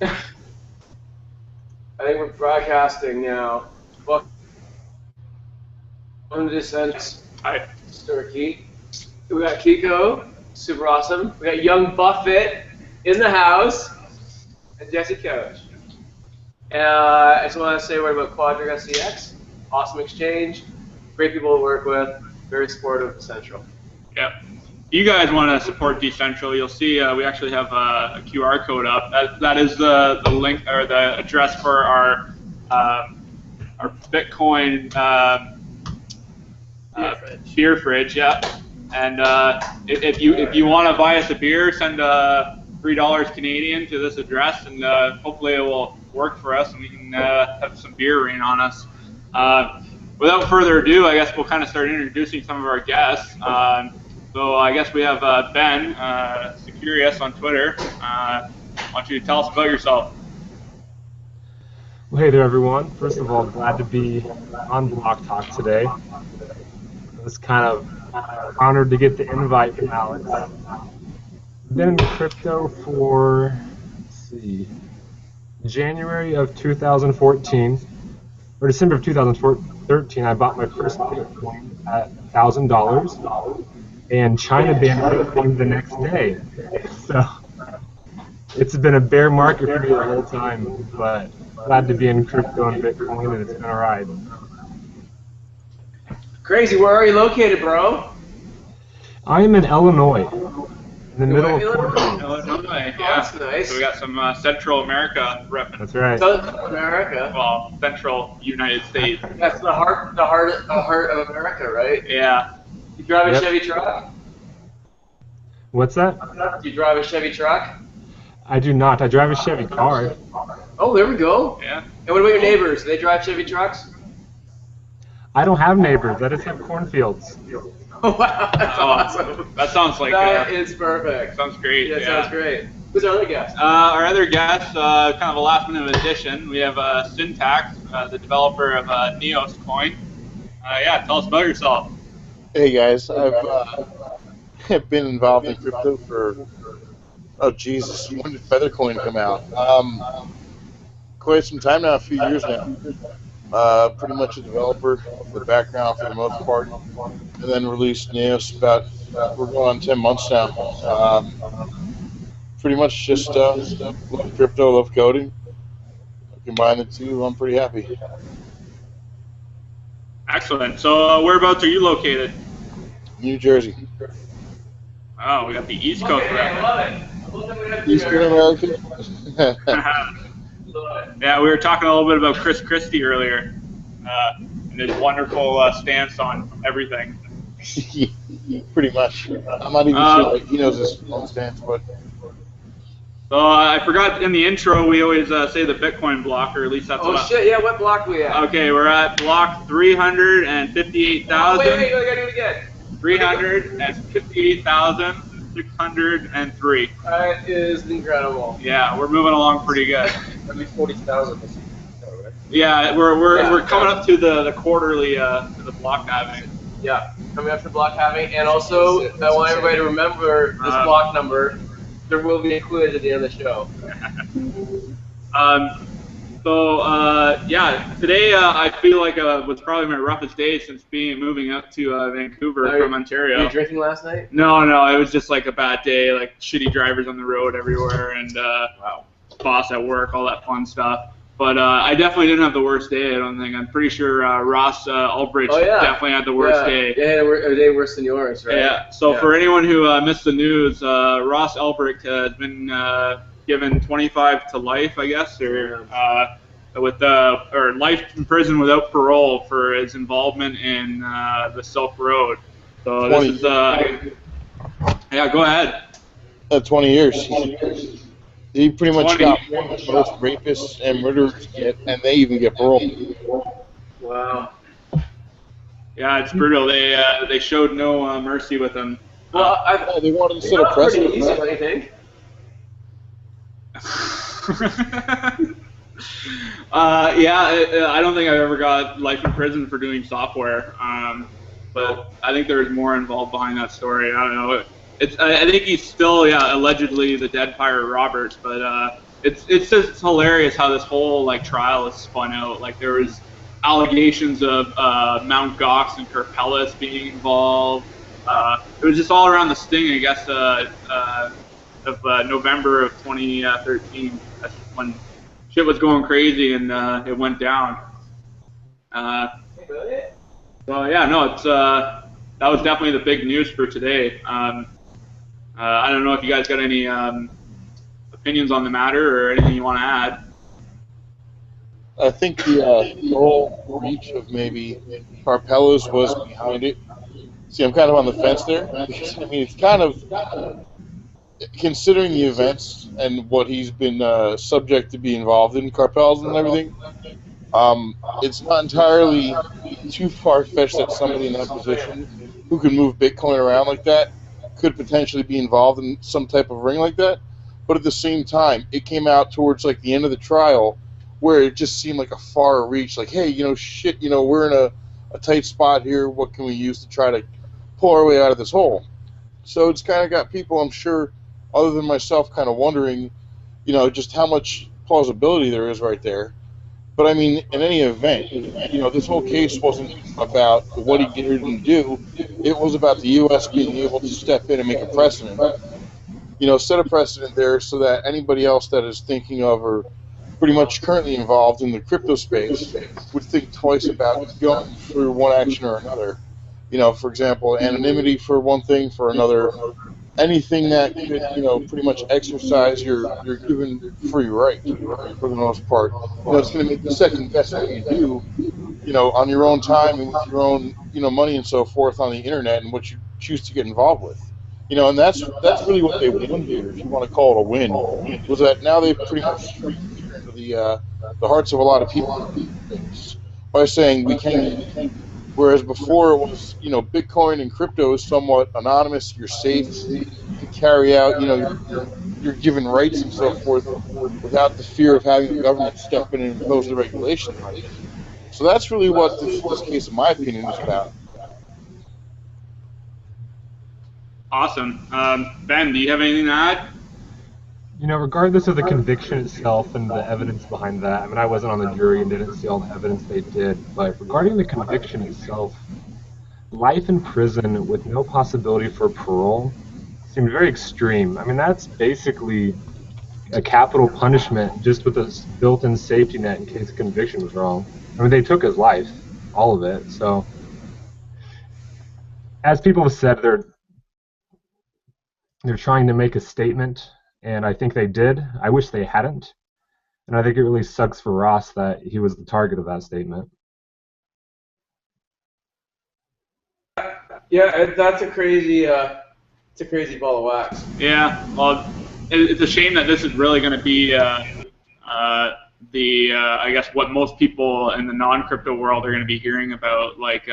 I think we're broadcasting now. Welcome to Descent. Hi. Sturkey. We got Kiko, super awesome. We got Young Buffett in the house, and Jesse Coach. I just want to say a word about Quadric SCX. Awesome exchange, great people to work with, very supportive of Central. Yep. If you guys want to support Decentral, you'll see we actually have a QR code up. That is the link or the address for our Bitcoin beer fridge. Yeah. And if you want to buy us a beer, send $3 Canadian to this address, and hopefully it will work for us, and we can have some beer rain on us. Without further ado, I guess we'll kind of start introducing some of our guests. So I guess we have Ben Securius on Twitter. I want you to tell us about yourself. Well, hey there, everyone. First of all, glad to be on Blocktalk today. I was kind of honored to get the invite from Alex. Been in crypto for, January of 2014, or December of 2013, I bought my first Bitcoin at $1,000, and China banned Bitcoin the next day. So it's been a bear market for me the whole time, but glad to be in crypto and Bitcoin, and it's been a ride. Crazy, where are you located, bro? I am in Illinois, in the middle of Portland. Illinois, yeah. That's nice. So we got some Central America repping. That's right. South America. Well, Central United States. That's the heart of America, right? Yeah. You drive a Yep. Chevy truck? What's that? Do you drive a Chevy truck? I do not. I drive a Chevy car. Oh, there we go. Yeah. And what about your neighbors? Do they drive Chevy trucks? I don't have neighbors. I just have cornfields. Oh, wow, that's awesome. That sounds like That is perfect. sounds great. Yeah, sounds great. Who's our other guest? Our other guest, kind of a last-minute addition. We have Syntax, the developer of Neos Coin. Yeah, tell us about yourself. Hey guys, I've been involved in crypto for, oh Jesus, when did Feathercoin come out? Quite some time now, a few years now. Pretty much a developer, the background for the most part, and then released Neos about, we're going on 10 months now. Pretty much just love crypto, love coding. Combine the two, I'm pretty happy. Excellent. So whereabouts are you located? New Jersey. Oh, we got the East Coast Okay, rep. I love it. Eastern America. Yeah, we were talking a little bit about Chris Christie earlier, and his wonderful stance on everything. Pretty much. I'm not even sure he knows his own stance, but. So I forgot in the intro we always say the Bitcoin block, or at least that's Oh what. shit! Yeah, what block we at? Okay, we're at block 358,000. Wait, I gotta do it again. 358,603. That is incredible. Yeah, we're moving along pretty good. At least 40,000. Yeah, we're coming up to the quarterly to the block halving. Yeah, coming up to block halving, and also I want everybody to remember this block number. There will be included at the end of the show. Yeah, today I feel like was probably my roughest day since moving up to Vancouver from Ontario. Were you drinking last night? No, it was just like a bad day, like shitty drivers on the road everywhere, and boss at work, all that fun stuff. But I definitely didn't have the worst day, I don't think. I'm pretty sure Ross Ulbricht definitely had the worst day. Yeah, a day worse than yours, right? Yeah, so for anyone who missed the news, Ross Ulbricht has been given 25 to life, I guess, or life in prison without parole for his involvement in the Silk Road. So this is, yeah, go ahead. 20 years. He pretty much got one of the most rapists and murderers get, and they even get parole. Wow. Yeah, it's brutal. They showed no mercy with him. Well, they wanted to set a precedent. Pretty easy, don't you think? I don't think I've ever got life in prison for doing software, but I think there's more involved behind that story. I don't know. I think he's still, allegedly the dead pirate Roberts, but it's just hilarious how this whole like trial is spun out. Like there was allegations of Mount Gox and Corpellis being involved. It was just all around the sting, I guess, of November of 2013. That's when shit was going crazy and it went down. Really? So yeah, no, it's that was definitely the big news for today. I don't know if you guys got any opinions on the matter or anything you want to add. I think the whole reach of maybe Carpellos was behind it. See, I'm kind of on the fence there because I mean it's kind of considering the events and what he's been subject to be involved in, Carpels and everything. It's not entirely too far-fetched that somebody in that position who can move Bitcoin around like that could potentially be involved in some type of ring like that. But at the same time, it came out towards like the end of the trial where it just seemed like a far reach, like, hey, shit, we're in a tight spot here. What can we use to try to pull our way out of this hole? So it's kind of got people, I'm sure, other than myself, kind of wondering, just how much plausibility there is right there. But I mean, in any event, this whole case wasn't about what he didn't do. It was about the U.S. being able to step in and make a precedent. Set a precedent there so that anybody else that is thinking of or pretty much currently involved in the crypto space would think twice about going through one action or another. For example, anonymity for one thing, for another, anything that could, pretty much exercise your given free right for the most part. It's going to make you second guess what you do, on your own time and with your own, money and so forth on the internet and what you choose to get involved with. And that's really what they won here, if you want to call it a win, was that now they've pretty much the hearts of a lot of people by saying we can. Whereas before it was, Bitcoin and crypto is somewhat anonymous. You're safe. You can carry out, your given rights and so forth without the fear of having the government step in and impose the regulations on you. So that's really what this case, in my opinion, is about. Awesome. Ben, do you have anything to add? Regardless of the conviction itself and the evidence behind that, I mean, I wasn't on the jury and didn't see all the evidence they did, but regarding the conviction itself, life in prison with no possibility for parole seemed very extreme. I mean, that's basically a capital punishment just with a built-in safety net in case the conviction was wrong. I mean, they took his life, all of it. So, as people have said, they're trying to make a statement, and I think they did. I wish they hadn't. And I think it really sucks for Ross that he was the target of that statement. Yeah, that's a crazy ball of wax. Yeah, well, it's a shame that this is really going to be I guess what most people in the non-crypto world are going to be hearing about. Like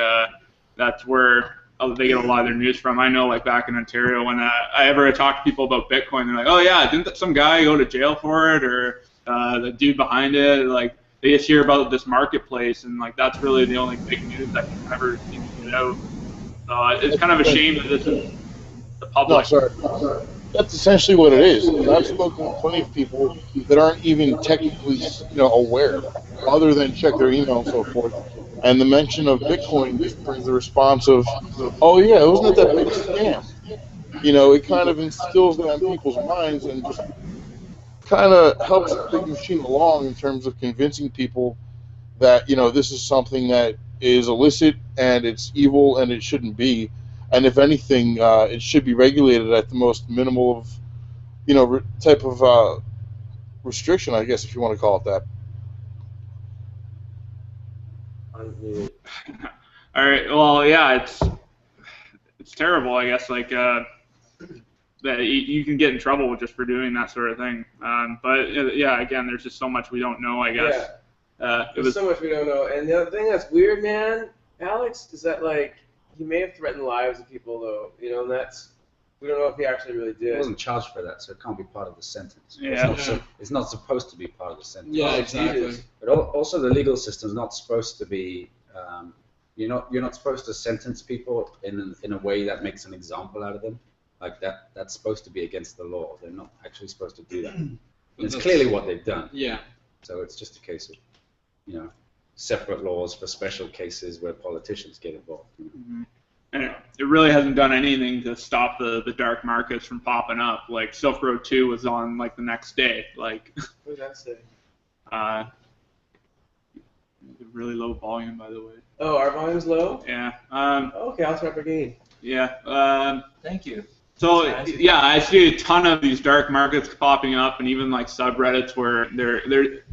that's where they get a lot of their news from. I know, like back in Ontario, when I ever talk to people about Bitcoin, they're like, "Oh yeah, didn't some guy go to jail for it, or the dude behind it?" Like they just hear about this marketplace, and like that's really the only big news that can ever seem to get out. So it's kind of a shame that this is the public. No, sorry. That's essentially what it is. And I've spoken to plenty of people that aren't even technically, aware, other than check their email and so forth. And the mention of Bitcoin just brings the response of, "Oh yeah, wasn't it that big scam?" It kind of instills that in people's minds and just kind of helps the big machine along in terms of convincing people that this is something that is illicit and it's evil and it shouldn't be. And if anything, it should be regulated at the most minimal of, type of restriction, I guess, if you want to call it that. All right. Well, yeah, it's terrible, I guess. Like that you can get in trouble just for doing that sort of thing. But yeah, again, there's just so much we don't know, I guess. Yeah. There's so much we don't know. And the other thing that's weird, man, Alex, is that like he may have threatened the lives of people, though. And that's we don't know if he actually really did. He wasn't charged for that, so it can't be part of the sentence. Yeah. It's not supposed to be part of the sentence. Yeah, exactly. But also, the legal system is not supposed to be. You're not supposed to sentence people in a way that makes an example out of them. Like that's supposed to be against the law. They're not actually supposed to do that. It's clearly what they've done. Yeah. So it's just a case of, separate laws for special cases where politicians get involved. Mm-hmm. And it really hasn't done anything to stop the dark markets from popping up. Like Silk Road 2 was on like the next day. Like. What did that say? Really low volume, by the way. Oh, our volume's low? Yeah. Okay, I'll turn up again. Yeah. Thank you. So yeah, I see a ton of these dark markets popping up, and even like subreddits where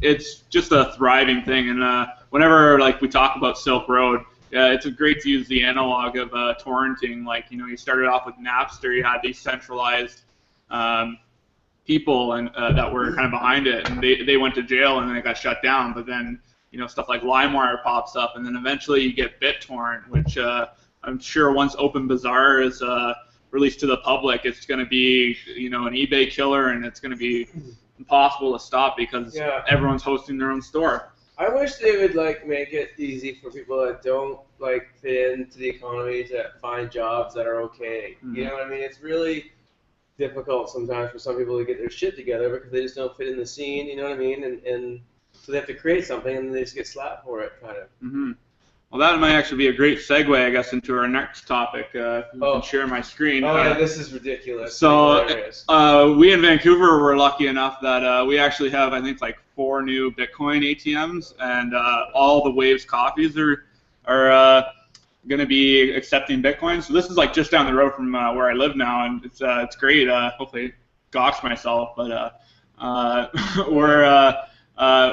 it's just a thriving thing. And whenever like we talk about Silk Road, it's great to use the analog of torrenting. Like you started off with Napster, you had these centralized people and that were kind of behind it, and they went to jail and they got shut down. But then stuff like LimeWire pops up, and then eventually you get BitTorrent, which I'm sure once OpenBazaar is released to the public, it's going to be an eBay killer, and it's going to be impossible to stop because everyone's hosting their own store. I wish they would make it easy for people that don't fit into the economy to find jobs that are okay. Mm-hmm. You know what I mean? It's really difficult sometimes for some people to get their shit together because they just don't fit in the scene. You know what I mean? And so they have to create something, and they just get slapped for it, kind of. Mm-hmm. Well, that might actually be a great segue, I guess, into our next topic. I can share my screen. Yeah, this is ridiculous. So we in Vancouver were lucky enough that we actually have, I think, 4 new Bitcoin ATMs, and all the Waves coffees are going to be accepting Bitcoin. So this is just down the road from where I live now, and it's great. Hopefully, gawks myself, but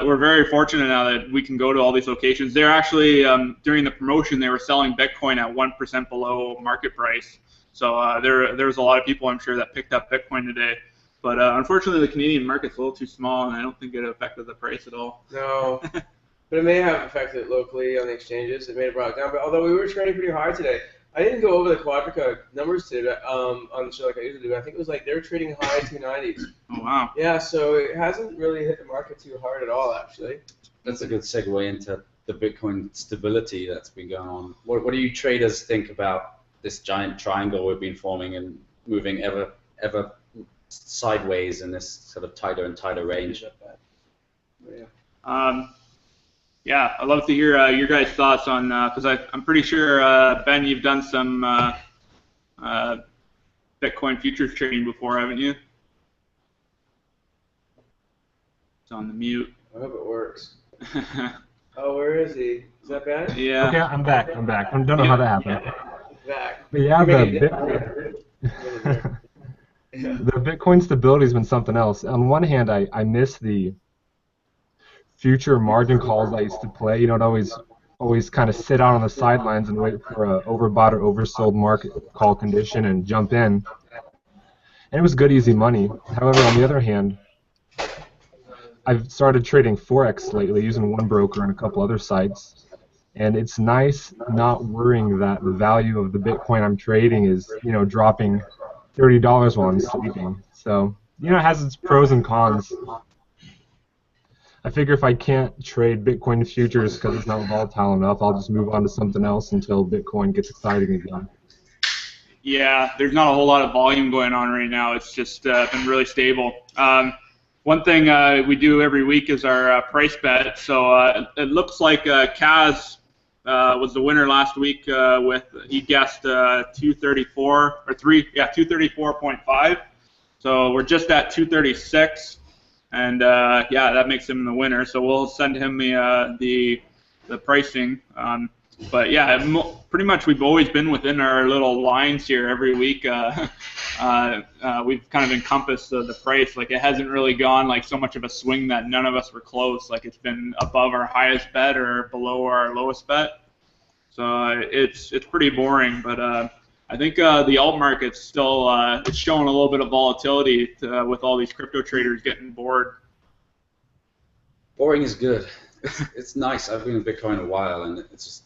we're very fortunate now that we can go to all these locations. They're actually, during the promotion, they were selling Bitcoin at 1% below market price. So there was a lot of people, I'm sure, that picked up Bitcoin today. But unfortunately, the Canadian market's a little too small, and I don't think it affected the price at all. No, but it may have affected it locally on the exchanges. It may have brought it down. But although we were trading pretty hard today, I didn't go over the Quadrica numbers today on the show like I usually do. I think it was they were trading high 290s. Oh, wow. Yeah, so it hasn't really hit the market too hard at all, actually. That's a good segue into the Bitcoin stability that's been going on. What do you traders think about this giant triangle we've been forming and moving ever sideways in this sort of tighter and tighter range? Yeah, I'd love to hear your guys' thoughts on, because I'm pretty sure, Ben, you've done some Bitcoin futures trading before, haven't you? It's on the mute. I hope it works. Oh, where is he? Is that Ben? Yeah. Okay, I'm back. I don't know how that happened. Back. But yeah, the Bitcoin stability has been something else. On one hand, I miss the future margin calls I used to play. I'd always kind of sit out on the sidelines and wait for a overbought or oversold market call condition and jump in. And it was good, easy money. However, on the other hand, I've started trading Forex lately using one broker and a couple other sites. And it's nice not worrying that the value of the Bitcoin I'm trading is, dropping $30 while I'm sleeping. So, it has its pros and cons. I figure if I can't trade Bitcoin futures because it's not volatile enough, I'll just move on to something else until Bitcoin gets exciting again. Yeah, there's not a whole lot of volume going on right now. It's just been really stable. One thing we do every week is our price bet. So it looks like Kaz was the winner last week he guessed 234 or 234.5 So we're just at 236. And that makes him the winner. So we'll send him the pricing. But yeah, pretty much we've always been within our little lines here every week. We've kind of encompassed the price. It hasn't really gone so much of a swing that none of us were close. It's been above our highest bet or below our lowest bet. So it's pretty boring. But I think the alt market's still it's showing a little bit of volatility with all these crypto traders getting bored. Boring is good. It's nice. I've been in Bitcoin a while, and it's just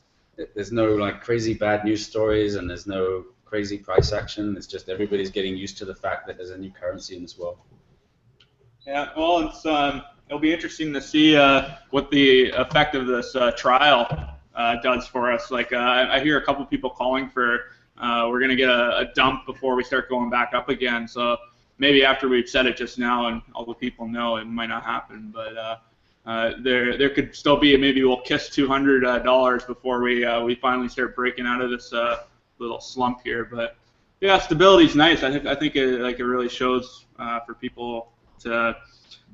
there's no crazy bad news stories, and there's no crazy price action. It's just everybody's getting used to the fact that there's a new currency in this world. Yeah, well, it'll be interesting to see what the effect of this trial does for us. I hear a couple people calling for. We're going to get a dump before we start going back up again. So maybe after we've said it just now and all the people know, it might not happen. But there could still be, maybe we'll kiss $200 before we finally start breaking out of this little slump here. But yeah, stability's nice. I think it really shows for people that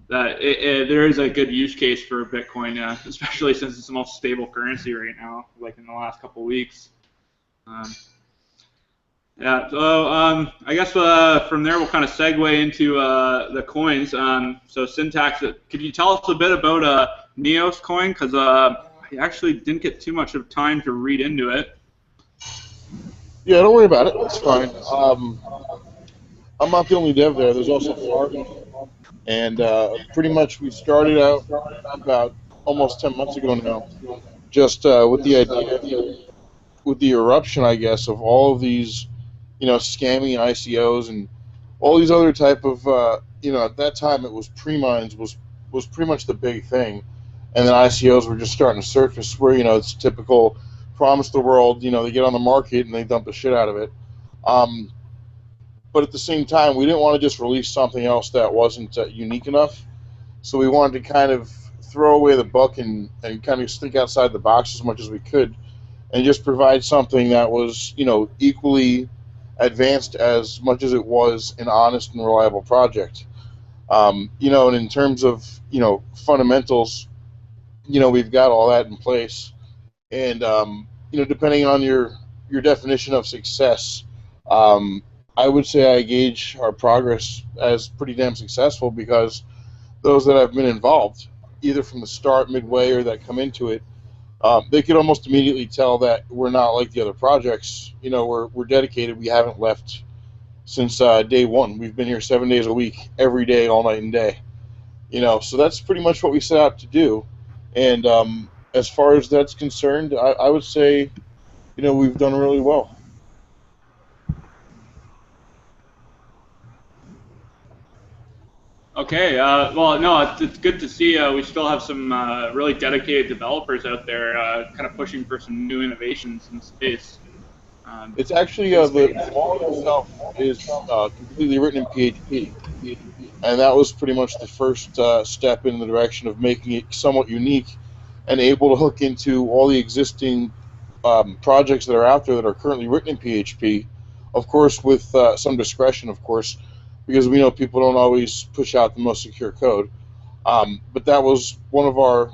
there is a good use case for Bitcoin, especially since it's the most stable currency right now, like in the last couple of weeks. Yeah, so I guess from there we'll kind of segue into the coins. So Syntax, could you tell us a bit about Neos coin? Because I actually didn't get too much of time to read into it. Yeah, don't worry about it. It's fine. I'm not the only dev there. There's also Farm. And pretty much we started out about almost 10 months ago now, just with the idea, with the eruption, I guess, of all of these, scammy ICOs and all these other type of, at that time it was pre-mines was pretty much the big thing. And then ICOs were just starting to surface where, it's typical promise the world, they get on the market and they dump the shit out of it. But at the same time, we didn't want to just release something else that wasn't unique enough. So we wanted to kind of throw away the book and kind of think outside the box as much as we could and just provide something that was, equally advanced as much as it was an honest and reliable project. And in terms of, fundamentals, we've got all that in place. And, depending on your definition of success, I would say I gauge our progress as pretty damn successful because those that have been involved, either from the start, midway, or that come into it, they could almost immediately tell that we're not like the other projects. We're dedicated. We haven't left since day one. We've been here 7 days a week, every day, all night and day. So that's pretty much what we set out to do. And as far as that's concerned, I would say, we've done really well. Okay, well, no, it's good to see we still have some really dedicated developers out there kind of pushing for some new innovations in space. It's actually, the wallet itself is completely written in PHP, and that was pretty much the first step in the direction of making it somewhat unique and able to hook into all the existing projects that are out there that are currently written in PHP, of course with some discretion, of course, because we know people don't always push out the most secure code. But that was one of our,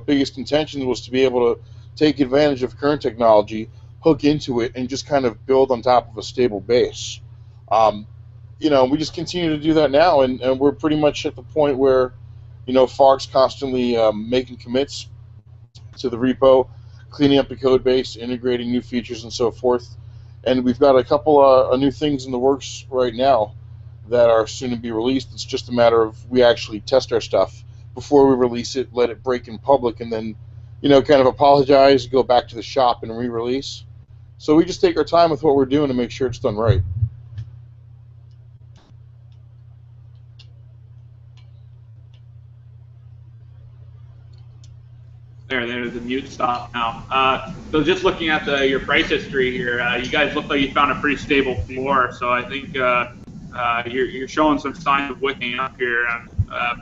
biggest intentions, was to be able to take advantage of current technology, hook into it, and just kind of build on top of a stable base. We just continue to do that now, and we're pretty much at the point where, Fark's constantly making commits to the repo, cleaning up the code base, integrating new features, and so forth. And we've got a couple of new things in the works right now that are soon to be released. It's just a matter of we actually test our stuff before we release it, let it break in public, and then, kind of apologize, go back to the shop and re-release. So we just take our time with what we're doing to make sure it's done right. There, the mute stop now. So just looking at your price history here, you guys look like you found a pretty stable floor. So I think you're showing some signs of wicking up here.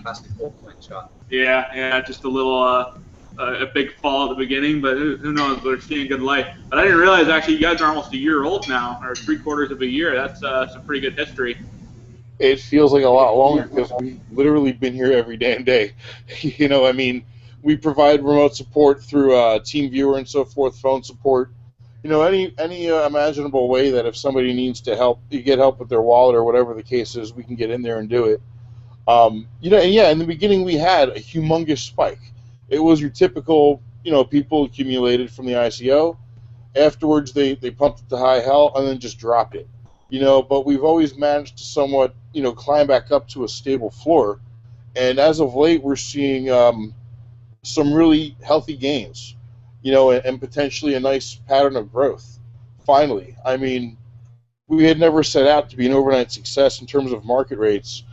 Plastic ballpoint shot. Yeah, just a little a big fall at the beginning, but who knows? We're seeing good light. But I didn't realize actually you guys are almost a year old now, or 3/4 of a year. That's some pretty good history. It feels like a lot longer because we've literally been here every damn day. We provide remote support through TeamViewer and so forth, phone support. Any imaginable way that if somebody needs to help, you get help with their wallet or whatever the case is, we can get in there and do it. And yeah, in the beginning we had a humongous spike. It was your typical, people accumulated from the ICO. Afterwards, they pumped it to high hell and then just dropped it. But we've always managed to somewhat, climb back up to a stable floor. And as of late, we're seeing some really healthy gains, and potentially a nice pattern of growth. Finally, we had never set out to be an overnight success in terms of market rates,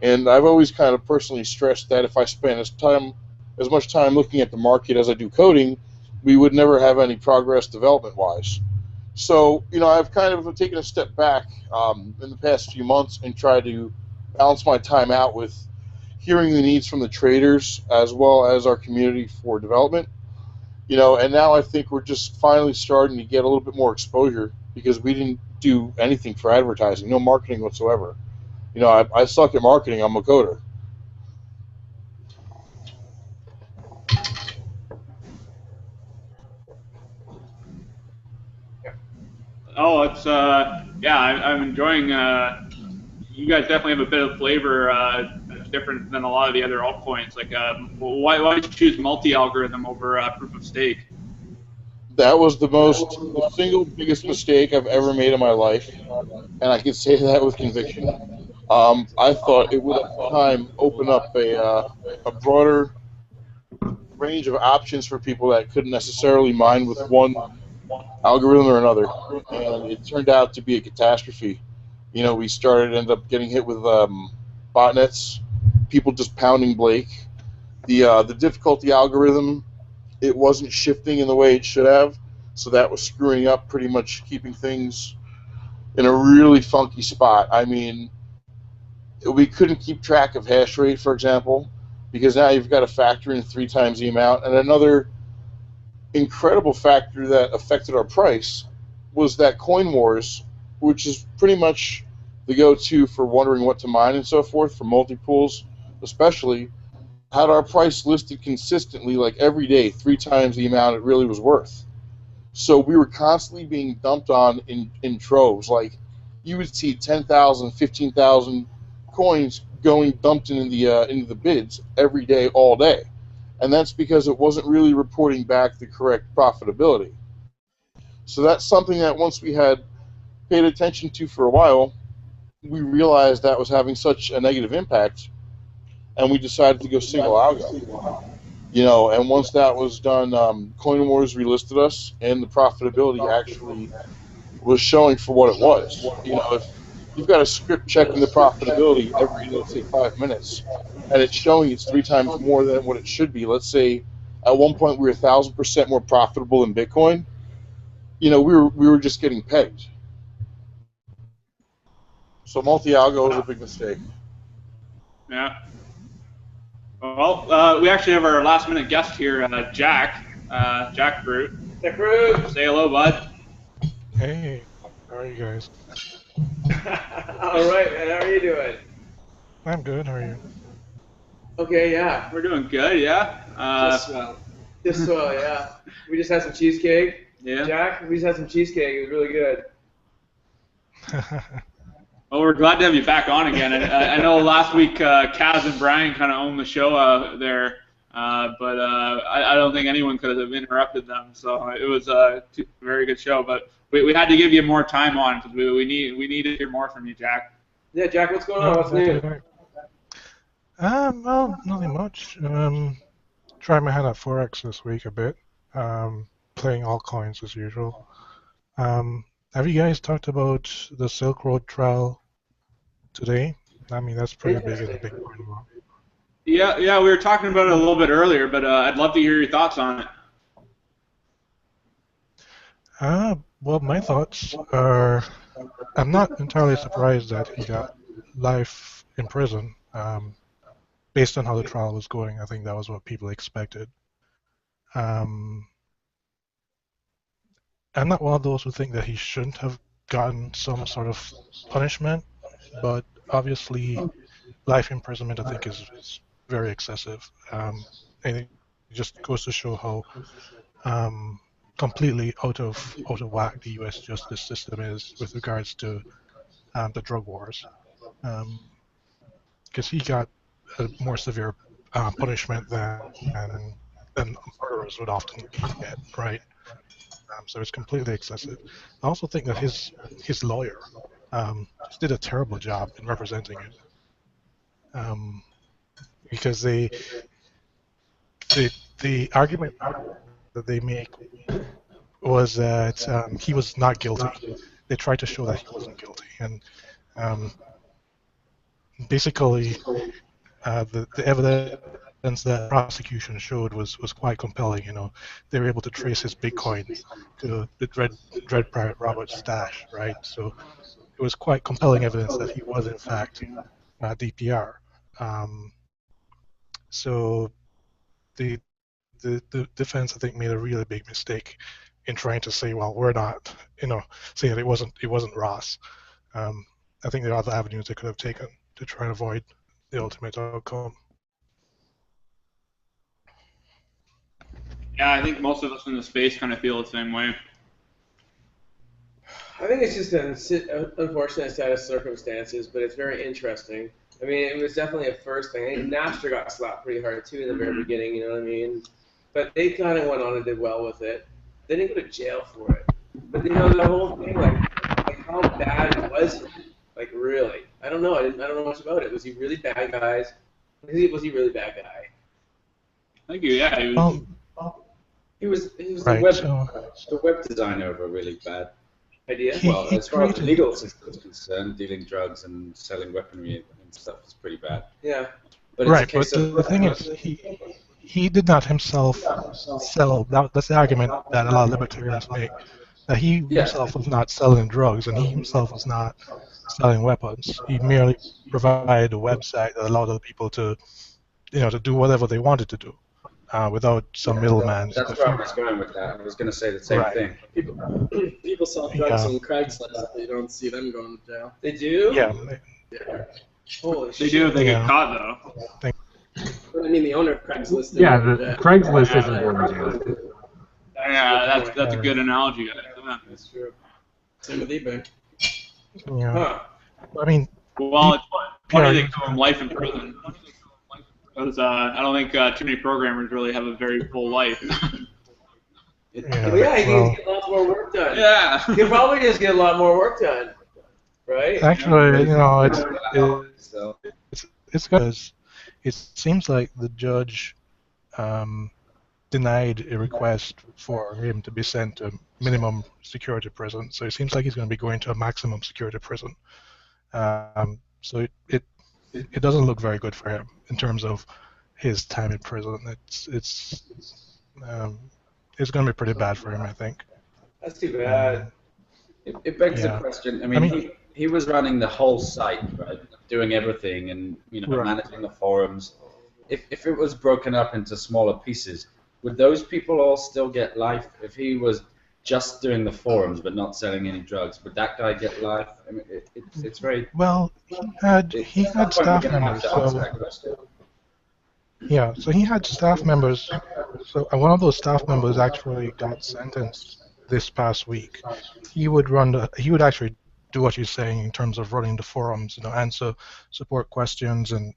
and I've always kind of personally stressed that if I spent as much time looking at the market as I do coding, we would never have any progress development-wise. So, I've kind of taken a step back in the past few months and tried to balance my time out with hearing the needs from the traders as well as our community for development. And now I think we're just finally starting to get a little bit more exposure because we didn't do anything for advertising, no marketing whatsoever. I suck at marketing. I'm a coder. Oh, it's yeah, I'm enjoying. You guys definitely have a bit of flavor that's different than a lot of the other altcoins. Like, why did you choose multi-algorithm over proof of stake? That was the single biggest mistake I've ever made in my life, and I can say that with conviction. I thought it would at the time open up a broader range of options for people that couldn't necessarily mine with one algorithm or another, and it turned out to be a catastrophe. We ended up getting hit with botnets, people just pounding Blake. The difficulty algorithm, it wasn't shifting in the way it should have, so that was screwing up, pretty much keeping things in a really funky spot. I mean, we couldn't keep track of hash rate, for example, because now you've got to factor in 3 times the amount. And another incredible factor that affected our price was that Coin Wars, which is pretty much the go-to for wondering what to mine and so forth, for multi-pools especially, had our price listed consistently, like every day, 3 times the amount it really was worth. So we were constantly being dumped on in troves. Like, you would see 10,000, 15,000 coins going dumped into the bids every day, all day. And that's because it wasn't really reporting back the correct profitability. So that's something that once we had paid attention to for a while, we realized that was having such a negative impact, and we decided to go single algo. And once that was done, Coin Wars relisted us, and the profitability actually was showing for what it was. If you've got a script checking the profitability every, let's say, 5 minutes, and it's showing it's 3 times more than what it should be. Let's say at one point we were 1,000% more profitable than Bitcoin. We were just getting pegged. So multi-algo was a big mistake. Yeah. Well, we actually have our last-minute guest here, Jack. Jack Brute. Jack Brute. Say hello, bud. Hey, how are you guys? All right, man. How are you doing? I'm good, how are you? Okay, yeah. We're doing good, yeah. Just swell, yeah. We just had some cheesecake. Yeah. Jack, we just had some cheesecake. It was really good. Well, we're glad to have you back on again. I know last week Kaz and Brian kind of owned the show there, but I don't think anyone could have interrupted them. So it was a very good show. But we had to give you more time on because we need to hear more from you, Jack. Yeah, Jack, what's going on? What's new? Well, nothing much. Trying my hand at Forex this week a bit. Playing altcoins as usual. Have you guys talked about the Silk Road trial today? I mean, that's pretty big in the Bitcoin world. Yeah, we were talking about it a little bit earlier, but I'd love to hear your thoughts on it. Well, my thoughts are, I'm not entirely surprised that he got life in prison. Based on how the trial was going, I think that was what people expected. I'm not one of those who think that he shouldn't have gotten some sort of punishment, but obviously life imprisonment I think is very excessive. And it just goes to show how completely out of whack the U.S. justice system is with regards to the drug wars. Because he got a more severe punishment than murderers would often get, right? So it's completely excessive. I also think that his lawyer just did a terrible job in representing it, because the argument that they make was that he was not guilty. They tried to show that he wasn't guilty, and basically the evidence evidence that the prosecution showed was quite compelling. They were able to trace his Bitcoin to the Dread Pirate Robert's stash, right? So it was quite compelling evidence that he was in fact DPR. So the defense, I think, made a really big mistake in trying to say, well, we're not, say that it wasn't Ross. I think there are other avenues they could have taken to try and avoid the ultimate outcome. Yeah, I think most of us in the space kind of feel the same way. I think it's just an unfortunate set of circumstances, but it's very interesting. I mean, it was definitely a first thing. I think Napster got slapped pretty hard, too, in the very beginning, you know what I mean? But they kind of went on and did well with it. They didn't go to jail for it. But, the whole thing, like how bad was he? Like, really? I don't know. I don't know much about it. Was he really bad, guys? Was he really bad guy? Thank you. Yeah, he was. He was Right, the web designer of a really bad idea. Well, as far as the legal system is concerned, dealing drugs and selling weaponry and stuff is pretty bad. Yeah. But right, but the thing is, he did not himself sell. That's the argument that a lot of libertarians make. That he himself was not selling drugs, and he himself was not selling weapons. He merely provided a website that allowed other people to, to do whatever they wanted to do, without some middleman. That's where I was going with that. I was going to say the same thing. People sell drugs on Craigslist. You don't see them going to jail. They do? Yeah. Holy shit. They do if they get caught, though. I mean, the owner of Craigslist. Yeah, the Craigslist isn't going to jail. Yeah, that's a good analogy. Yeah. That's true. Same with eBay. Yeah. Huh. I mean, well, it's funny they give him life in prison. Because I don't think too many programmers really have a very full life. He can get a lot more work done. Yeah. He can probably just get a lot more work done, right? Actually, it's because it seems like the judge denied a request for him to be sent to minimum security prison. So it seems like he's going to be going to a maximum security prison. So it doesn't look very good for him in terms of his time in prison. It's going to be pretty bad for him, I think. That's too bad. It begs the question. I mean, he was running the whole site, right? Doing everything and managing the forums. If it was broken up into smaller pieces, would those people all still get life? If he was just doing the forums but not selling any drugs, would that guy get life? I mean, it's very well. He had staff members. So he had staff members. So one of those staff members actually got sentenced this past week. He would actually do what you're saying in terms of running the forums, answer support questions and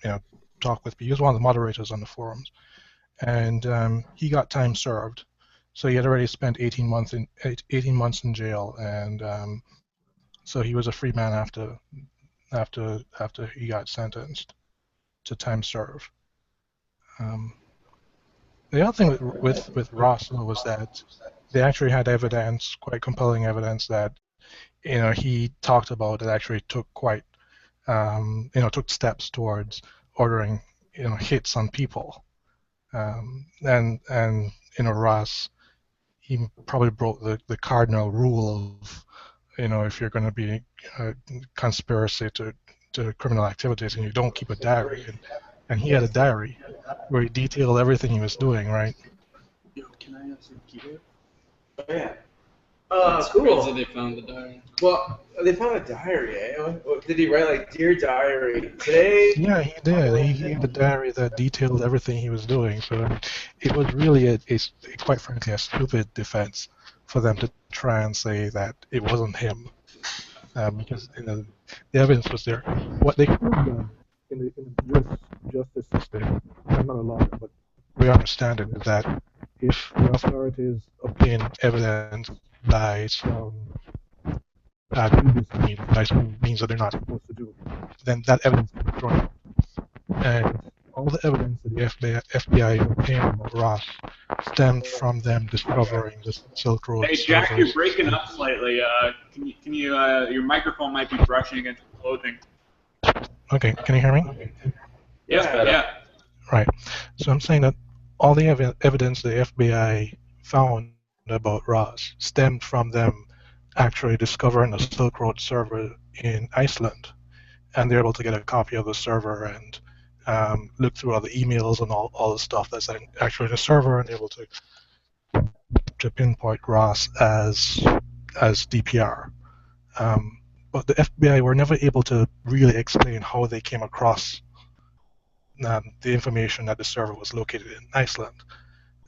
talk with people. He was one of the moderators on the forums, and he got time served. So he had already spent 18 months in jail, and so he was a free man after he got sentenced to time served. The other thing with Ross was that they actually had evidence, quite compelling evidence, that he talked about that actually took took steps towards ordering hits on people, and Ross, he probably broke the cardinal rule of if you're going to be conspiracy to criminal activities and you don't keep a diary, and he had a diary where he detailed everything he was doing, right? Yo, can I have some keyboard? Oh, yeah. It's Cool. crazy they found the diary. Well, they found a diary, eh? Did he write, like, Dear Diary, today? Yeah, he did. He had a diary that detailed everything he was doing. So it was really, quite frankly, a stupid defense for them to try and say that it wasn't him. Because the evidence was there. What they could have done in the US justice system, I'm not a lawyer, but we understand it, is that if the authorities obtain evidence by some means that they're not supposed to do, then that evidence can be thrown out. And all the evidence that the FBI obtained about Ross stemmed from them discovering the Silk Road. Hey, Jack, you're breaking up slightly. Can you your microphone might be brushing against the clothing. Okay, can you hear me? Yeah. Right. So I'm saying that all the evidence the FBI found about Ross stemmed from them actually discovering a Silk Road server in Iceland, and they're able to get a copy of the server and look through all the emails and all the stuff that's actually in the server, and able to pinpoint Ross as DPR. But the FBI were never able to really explain how they came across the information that the server was located in Iceland.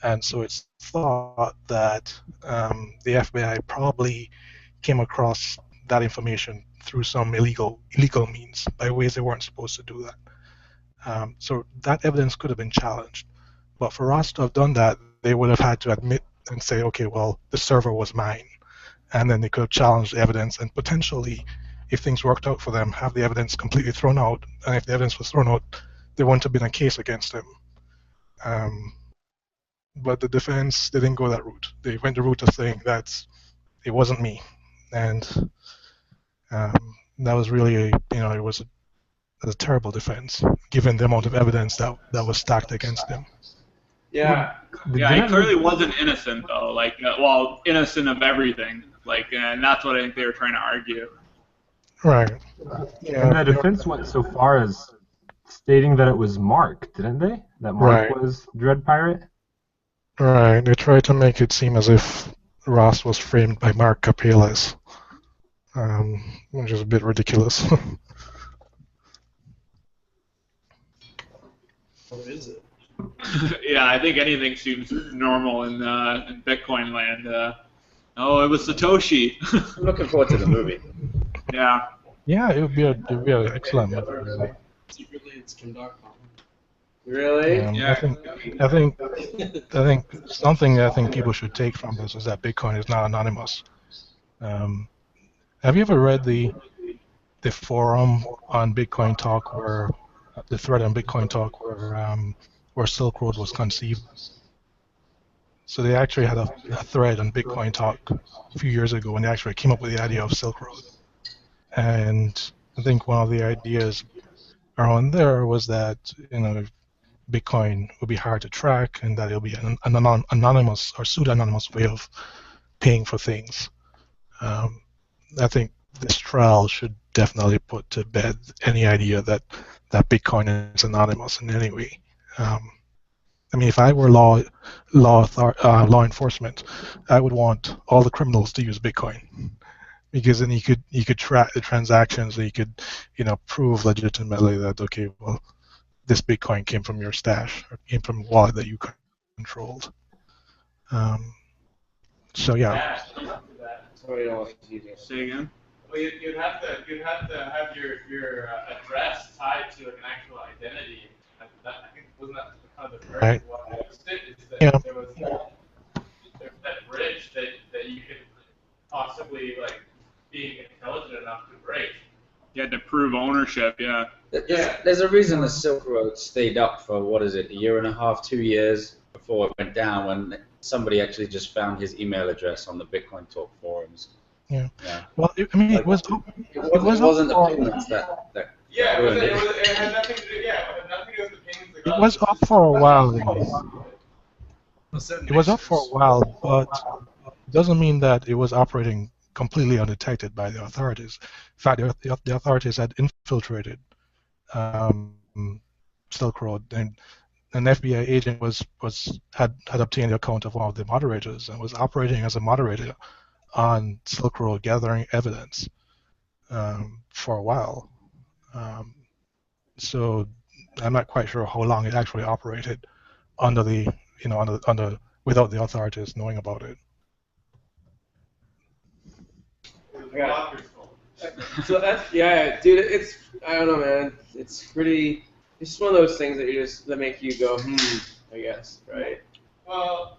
And so it's thought that the FBI probably came across that information through some illegal means, by ways they weren't supposed to do that. So that evidence could have been challenged. But for Ross to have done that, they would have had to admit and say, okay, well, the server was mine. And then they could have challenged the evidence and potentially, if things worked out for them, have the evidence completely thrown out. And if the evidence was thrown out, there wouldn't have been a case against him. But the defense didn't go that route. They went the route of saying that it wasn't me. And that was really it was a terrible defense, given the amount of evidence that was stacked against him. Yeah. Yeah, he clearly wasn't innocent, though. Like, well, innocent of everything. Like, and that's what I think they were trying to argue. Right. And the defense went so far as stating that it was Mark, didn't they? That Mark was Dread Pirate? Right. They tried to make it seem as if Ross was framed by Mark Capelas, which is a bit ridiculous. What is it? Yeah, I think anything seems normal in Bitcoin land. Oh, it was Satoshi. I'm looking forward to the movie. Yeah. Yeah, it would be an excellent movie. Secretly, it's Kim.com. Really? Yeah. I think something I think people should take from this is that Bitcoin is not anonymous. Have you ever read the forum on Bitcoin Talk, where the thread on Bitcoin Talk where Silk Road was conceived? So they actually had a thread on Bitcoin Talk a few years ago when they actually came up with the idea of Silk Road. And I think one of the ideas around there was that Bitcoin would be hard to track, and that it'll be an anonymous or pseudo-anonymous way of paying for things. I think this trial should definitely put to bed any idea that Bitcoin is anonymous in any way. I mean, if I were law enforcement, I would want all the criminals to use Bitcoin, because then you could track the transactions, and you could prove legitimately that, okay, well, this Bitcoin came from your stash or came from a wallet that you controlled. So yeah. Sorry, I don't want to do Say again. Well, you'd have to have your address tied to an actual identity. I think wasn't that kind of the Right. one is that Yeah. there was that bridge that you could possibly being intelligent enough to break. You had to prove ownership, yeah. There's a reason the Silk Road stayed up for, what is it, a year and a half, 2 years before it went down, when somebody actually just found his email address on the Bitcoin Talk forums. Yeah. Well, it wasn't the payments that Yeah, ruined it had nothing to do. Yeah, it had nothing to do with the payments. It was up for a while. It was up for a while, but it doesn't mean that it was operating completely undetected by the authorities. In fact, the authorities had infiltrated Silk Road, and an FBI agent had obtained the account of one of the moderators and was operating as a moderator on Silk Road, gathering evidence for a while. So I'm not quite sure how long it actually operated under the without the authorities knowing about it. So that's dude. It's I don't know, man. It's pretty. It's just one of those things that make you go, I guess, right? Well,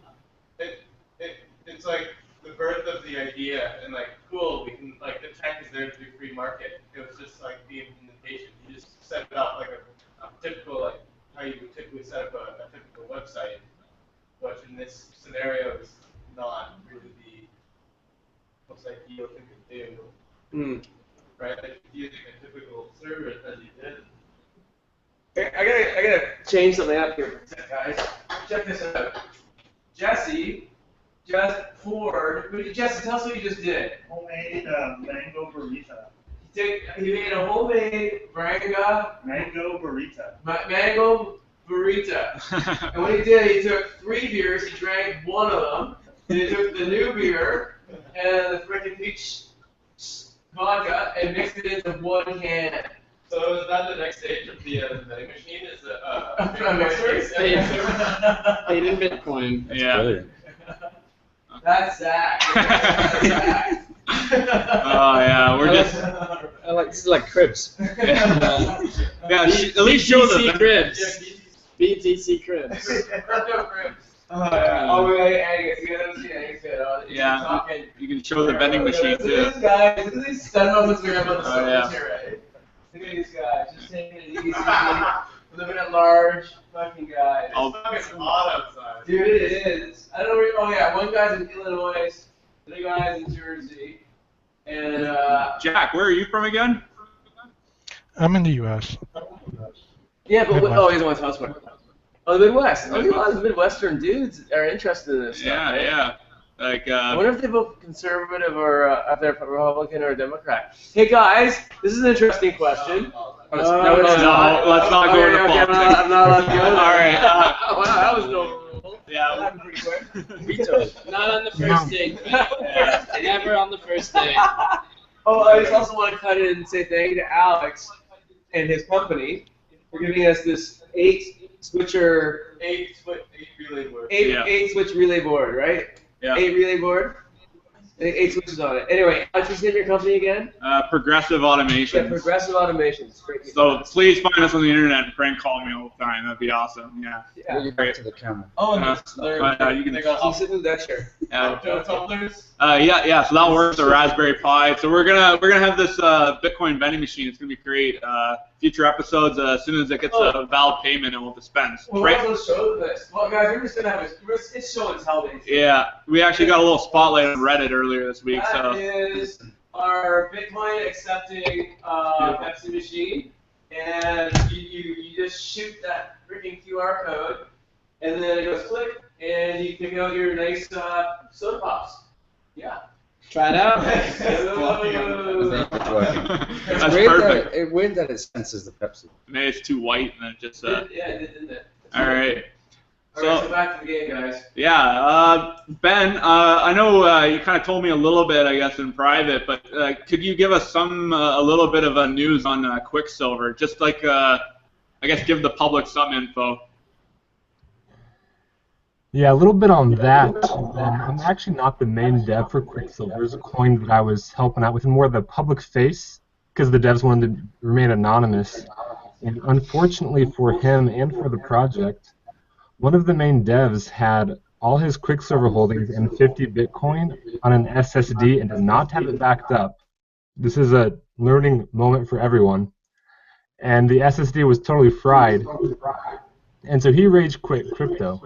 it's like the birth of the idea, and cool, we can the tech is there to do free market. It was just the implementation. You just set it up like a typical how you would typically set up a typical website, which in this scenario is not really the most ideal thing to do. Right, using a typical server as you did. I gotta change something up here for a sec, guys. Check this out. Jesse just poured. Jesse, tell us what you just did. Homemade mango burrito. He made a homemade Mango burrito. mango burrito. And what he did, he took 3 beers, he drank 1 of them, then he took the new beer and the freaking peach vodka and mixed it into 1 can. So is that the next stage of the vending machine? Is it A mixer? Paid in Bitcoin. Yeah. Brilliant. That's Zach. That's Zach. Oh yeah, we're just. I like, this is like cribs. Yeah, at least show BTC the. cribs. BTC cribs. Crypto cribs. Oh, we're adding it together. Yeah, Talking. you can show the vending machine Look too. at these guys. Look at these stun moments we have on the Oh, yeah. surface here, right? Look at these guys. Just taking it easy. Living at large. Fucking guys. I'll- It's hot outside. Dude, it is. I don't know where. Oh, yeah. One guy's in Illinois. The other guy's in Jersey. And, Jack, where are you from again? I'm in the U.S. yeah, but Midwest. oh, he's the one house one. Oh, the Midwest. I think a lot of Midwestern dudes are interested in this stuff. Yeah, right? yeah. Like, I wonder if they vote conservative or if they're Republican or Democrat. Hey guys, this is an interesting question. no, let's not go into politics. I'm not allowed to go there. All right. Wow, that was no rule. That Yeah. happened pretty quick. Vetoed. Not on the first date. Never on the first date. Oh, I just also want to cut in and say thank you to Alex and his company for giving us this 8-switcher, 8 relay board. 8-switch relay board, right? Yeah. 8 relay board. 8 switches on it. Anyway, what's the name of your company again? Progressive Yeah, automation. Progressive Automations. Great. So please find us on the internet and prank call me all the time. That'd be awesome. Yeah. Yeah. You're back to the camera. Oh, and Uh, you can. they got He's sitting in that chair. tumblers. Yeah. So that works. The Raspberry Pi. So we're gonna have this Bitcoin vending machine. It's gonna be great. Future episodes. As soon as it gets a valid payment, it will dispense. Well, Right. might as well show this. Well, guys, we're just gonna have it's show and tell basically. Yeah. We actually got a little spotlight on Reddit earlier this week. That So. is our Bitcoin accepting Pepsi machine, and you just shoot that freaking QR code, and then it goes click, and you pick out your nice soda pops. Yeah. Try it out. It's working. That's It's weird perfect. It's weird that it senses the Pepsi. Maybe it's too white and then just. Yeah, it did, didn't it? All right. Alright, so back to the game, guys. Yeah, Ben, I know you kind of told me a little bit, I guess, in private, but could you give us a little bit of news on Quicksilver? Just like, I guess, give the public some info. Yeah, a little bit on that. I'm actually not the main dev for Quicksilver. It's a coin that I was helping out with, more of the public face, because the devs wanted to remain anonymous. And unfortunately for him and for the project, one of the main devs had all his Quicksilver holdings in 50 Bitcoin on an SSD and did not have it backed up. This is a learning moment for everyone. And the SSD was totally fried. And so he rage quit crypto.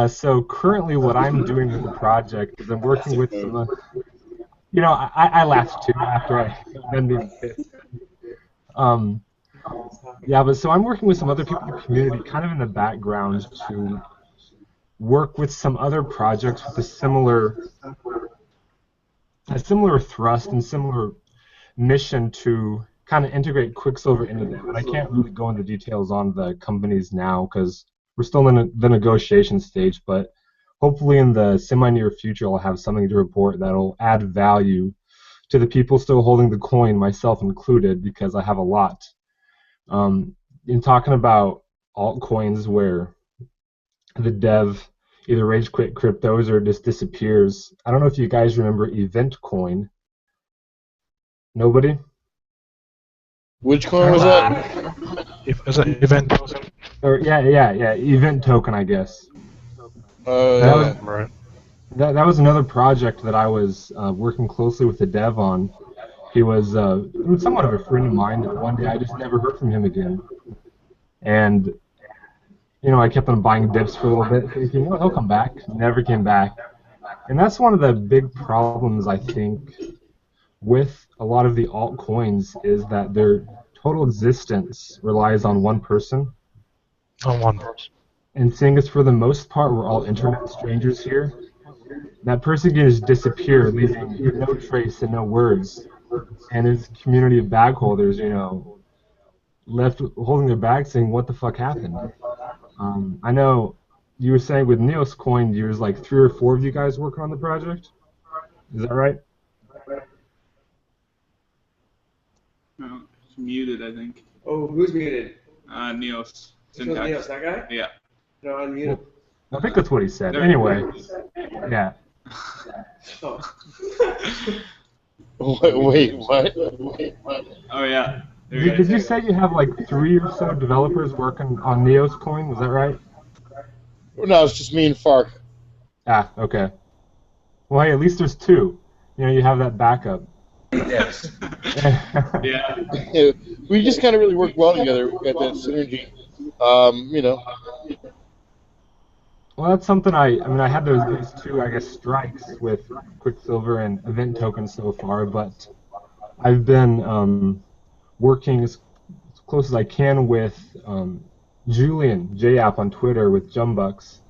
So currently what I'm doing with the project is I'm working with some, I laughed too after I then being pissed. Yeah, but so I'm working with some other people in the community kind of in the background to work with some other projects with a similar thrust and similar mission to kind of integrate Quicksilver into them. And I can't really go into details on the companies now because we're still in the negotiation stage, but hopefully in the semi-near future I'll have something to report that'll add value to the people still holding the coin, myself included, because I have a lot. In talking about altcoins where the dev either rage quit cryptos or just disappears, I don't know if you guys remember Event Coin. Nobody? Which coin was that? As an event token. Or yeah, Event Token, I guess. Yeah. Right. That was another project that I was working closely with the dev on. He was somewhat of a friend of mine, and one day I just never heard from him again. And, I kept on buying dips for a little bit, thinking, he'll come back. Never came back. And that's one of the big problems, I think, with a lot of the altcoins is that their total existence relies on one person. On one person. And seeing as for the most part we're all internet strangers here, that person can just disappear, leaving no trace and no words. And his community of bag holders, left holding their bags saying, what the fuck happened? I know you were saying with Neos Coin, there's like 3 or 4 of you guys working on the project. Is that right? No, it's muted, I think. Oh, who's muted? Neos. So Neos, that guy? Yeah. No, unmuted. I think that's what he said. Anyway, yeah. Oh. Wait, what? Oh, yeah. Did you say you have like 3 or so developers working on Neos Coin? Is that right? No, it's just me and Fark. Ah, okay. Well, hey, at least there's 2. You have that backup. Yes. Yeah. We just kind of really work well together. We got that synergy. Well, that's something I had these 2, I guess, strikes with Quicksilver and Event Token so far, but I've been working as close as I can with Julian JApp on Twitter with Jumbucks,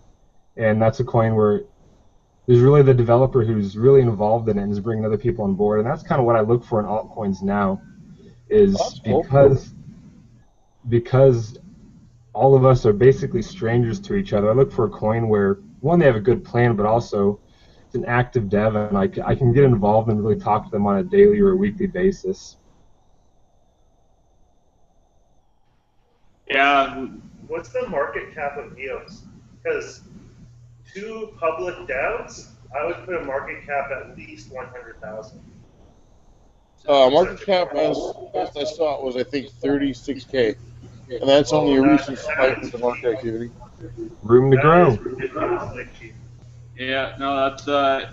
and that's a coin where there's really the developer who's really involved in it and is bringing other people on board, and that's kind of what I look for in altcoins now, is because all of us are basically strangers to each other. I look for a coin where, one, they have a good plan, but also it's an active dev, and I can get involved and really talk to them on a daily or a weekly basis. Yeah. What's the market cap of Neos? Because 2 public devs, I would put a market cap at least 100,000. Market cap, as I saw it, was I think 36K, and that's only a recent spike in the market activity. Room to grow. Yeah, no, that's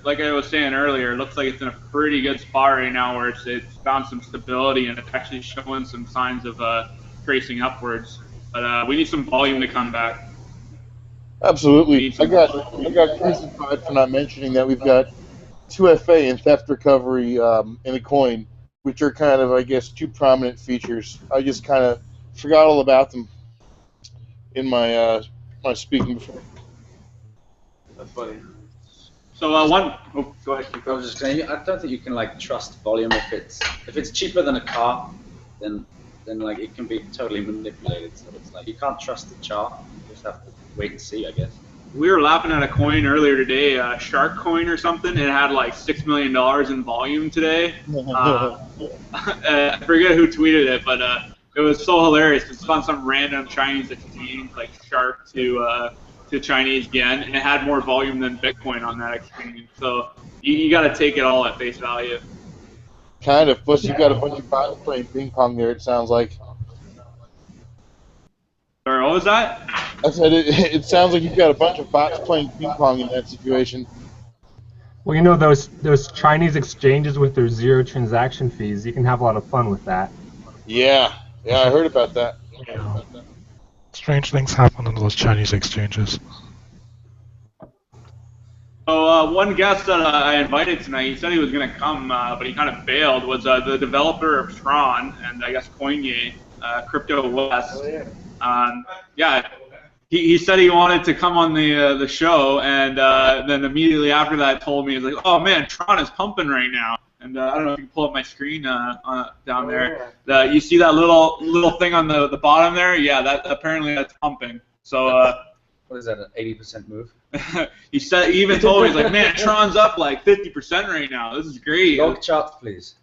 like I was saying earlier. It looks like it's in a pretty good spot right now, where it's found some stability and it's actually showing some signs of tracing upwards. But we need some volume to come back. Absolutely. I got crucified for not mentioning that we've got 2FA and theft recovery in a coin, which are kind of, I guess, 2 prominent features. I just kind of forgot all about them in my my speaking before. That's funny. So go ahead. I was just saying, I don't think you can trust volume if it's cheaper than a car, then like it can be totally manipulated. So it's like you can't trust the chart. You just have to wait and see, I guess. We were laughing at a coin earlier today, Shark Coin or something. It had like $6 million in volume today. I forget who tweeted it, but it was so hilarious. It's on some random Chinese exchange, like Shark to Chinese yen, and it had more volume than Bitcoin on that exchange. So you got to take it all at face value. Kind of. Plus, you've got a bunch of bots playing ping pong there, it sounds like. Sorry, what was that? I said it sounds like you've got a bunch of bots playing ping pong in that situation. Well, those Chinese exchanges with their 0 transaction fees, you can have a lot of fun with that. Yeah, I heard about that. Yeah. Strange things happen on those Chinese exchanges. So one guest that I invited tonight, he said he was going to come, but he kind of bailed, was the developer of Tron and I guess Coinye, Crypto West. Oh, yeah. He said he wanted to come on the show, and then immediately after that told me, he's like, oh man, Tron is pumping right now. And I don't know if you can pull up my screen down there. You see that little thing on the bottom there? Yeah, apparently that's pumping. So what is that, an 80% move? he even told me, he's like, man, Tron's up like 50% right now. This is great. Log charts, please.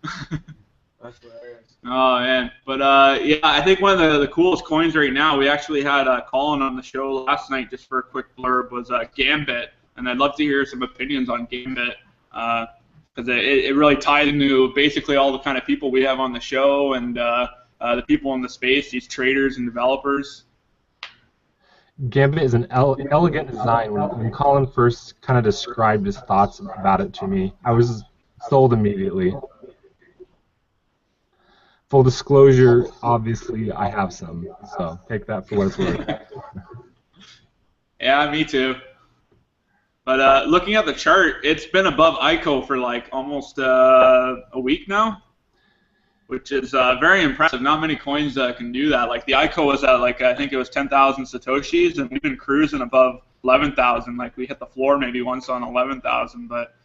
That's hilarious. Oh man, but yeah, I think one of the coolest coins right now. We actually had Colin on the show last night just for a quick blurb. Was Gambit, and I'd love to hear some opinions on Gambit because it really ties into basically all the kind of people we have on the show and the people in the space, these traders and developers. Gambit is an elegant design. When Colin first kind of described his thoughts about it to me, I was sold immediately. Full disclosure, obviously, I have some, so take that for what it's worth. Yeah, me too. But looking at the chart, it's been above ICO for like almost a week now. which is very impressive. Not many coins can do that. Like the ICO was at like I think it was 10,000 satoshis, and we've been cruising above 11,000. Like we hit the floor maybe once on 11,000, but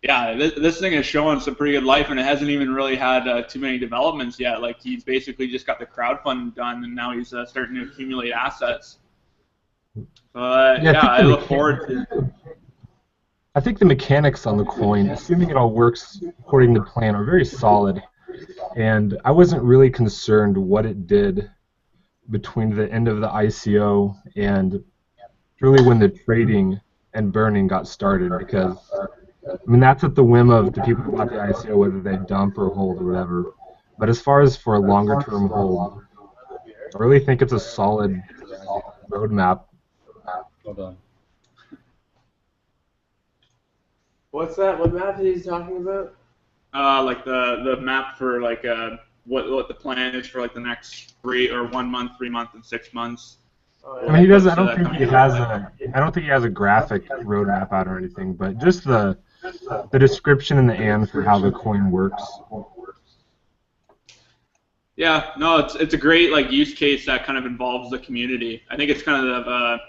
yeah, this thing is showing some pretty good life, and it hasn't even really had too many developments yet. Like he's basically just got the crowdfunding done, and now he's starting to accumulate assets. I look forward to. I think the mechanics on the coin, assuming it all works according to plan, are very solid. And I wasn't really concerned what it did between the end of the ICO and really when the trading and burning got started, because I mean that's at the whim of the people who bought the ICO, whether they dump or hold or whatever. But as far as for a longer term hold, I really think it's a solid roadmap. Hold on. What's that? What map is he talking about? Like the map for like what the plan is for like the next 1 month, 3 months, and 6 months. I mean, he doesn't. I don't think he has a. I don't think he has a graphic roadmap out or anything, but just the description in the end for how the coin works. Yeah, no, it's a great like use case that kind of involves the community. I think it's kind of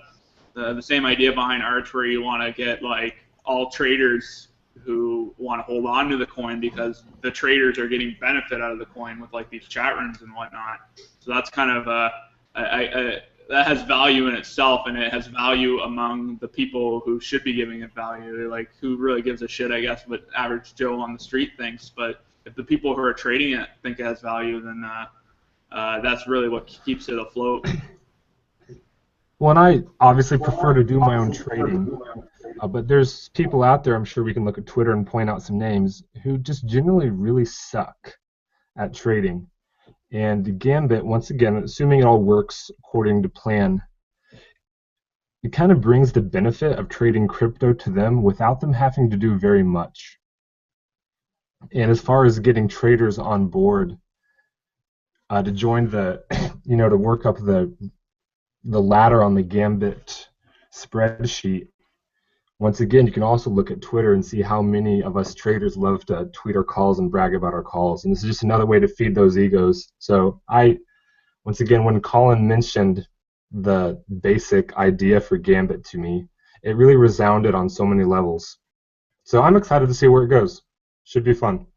the same idea behind Arch, where you want to get like all traders who want to hold on to the coin because the traders are getting benefit out of the coin with like these chat rooms and whatnot. So that's kind of that has value in itself, and it has value among the people who should be giving it value. Like who really gives a shit, I guess, what average Joe on the street thinks. But if the people who are trading it think it has value, then that's really what keeps it afloat. Well, and I obviously prefer to do my own trading, but there's people out there, I'm sure we can look at Twitter and point out some names, who just generally really suck at trading. And Gambit, once again, assuming it all works according to plan, it kind of brings the benefit of trading crypto to them without them having to do very much. And as far as getting traders on board to join the, to work up the ladder on the Gambit spreadsheet, once again, you can also look at Twitter and see how many of us traders love to tweet our calls and brag about our calls. And this is just another way to feed those egos. So once again, when Colin mentioned the basic idea for Gambit to me, it really resounded on so many levels. So I'm excited to see where it goes. Should be fun.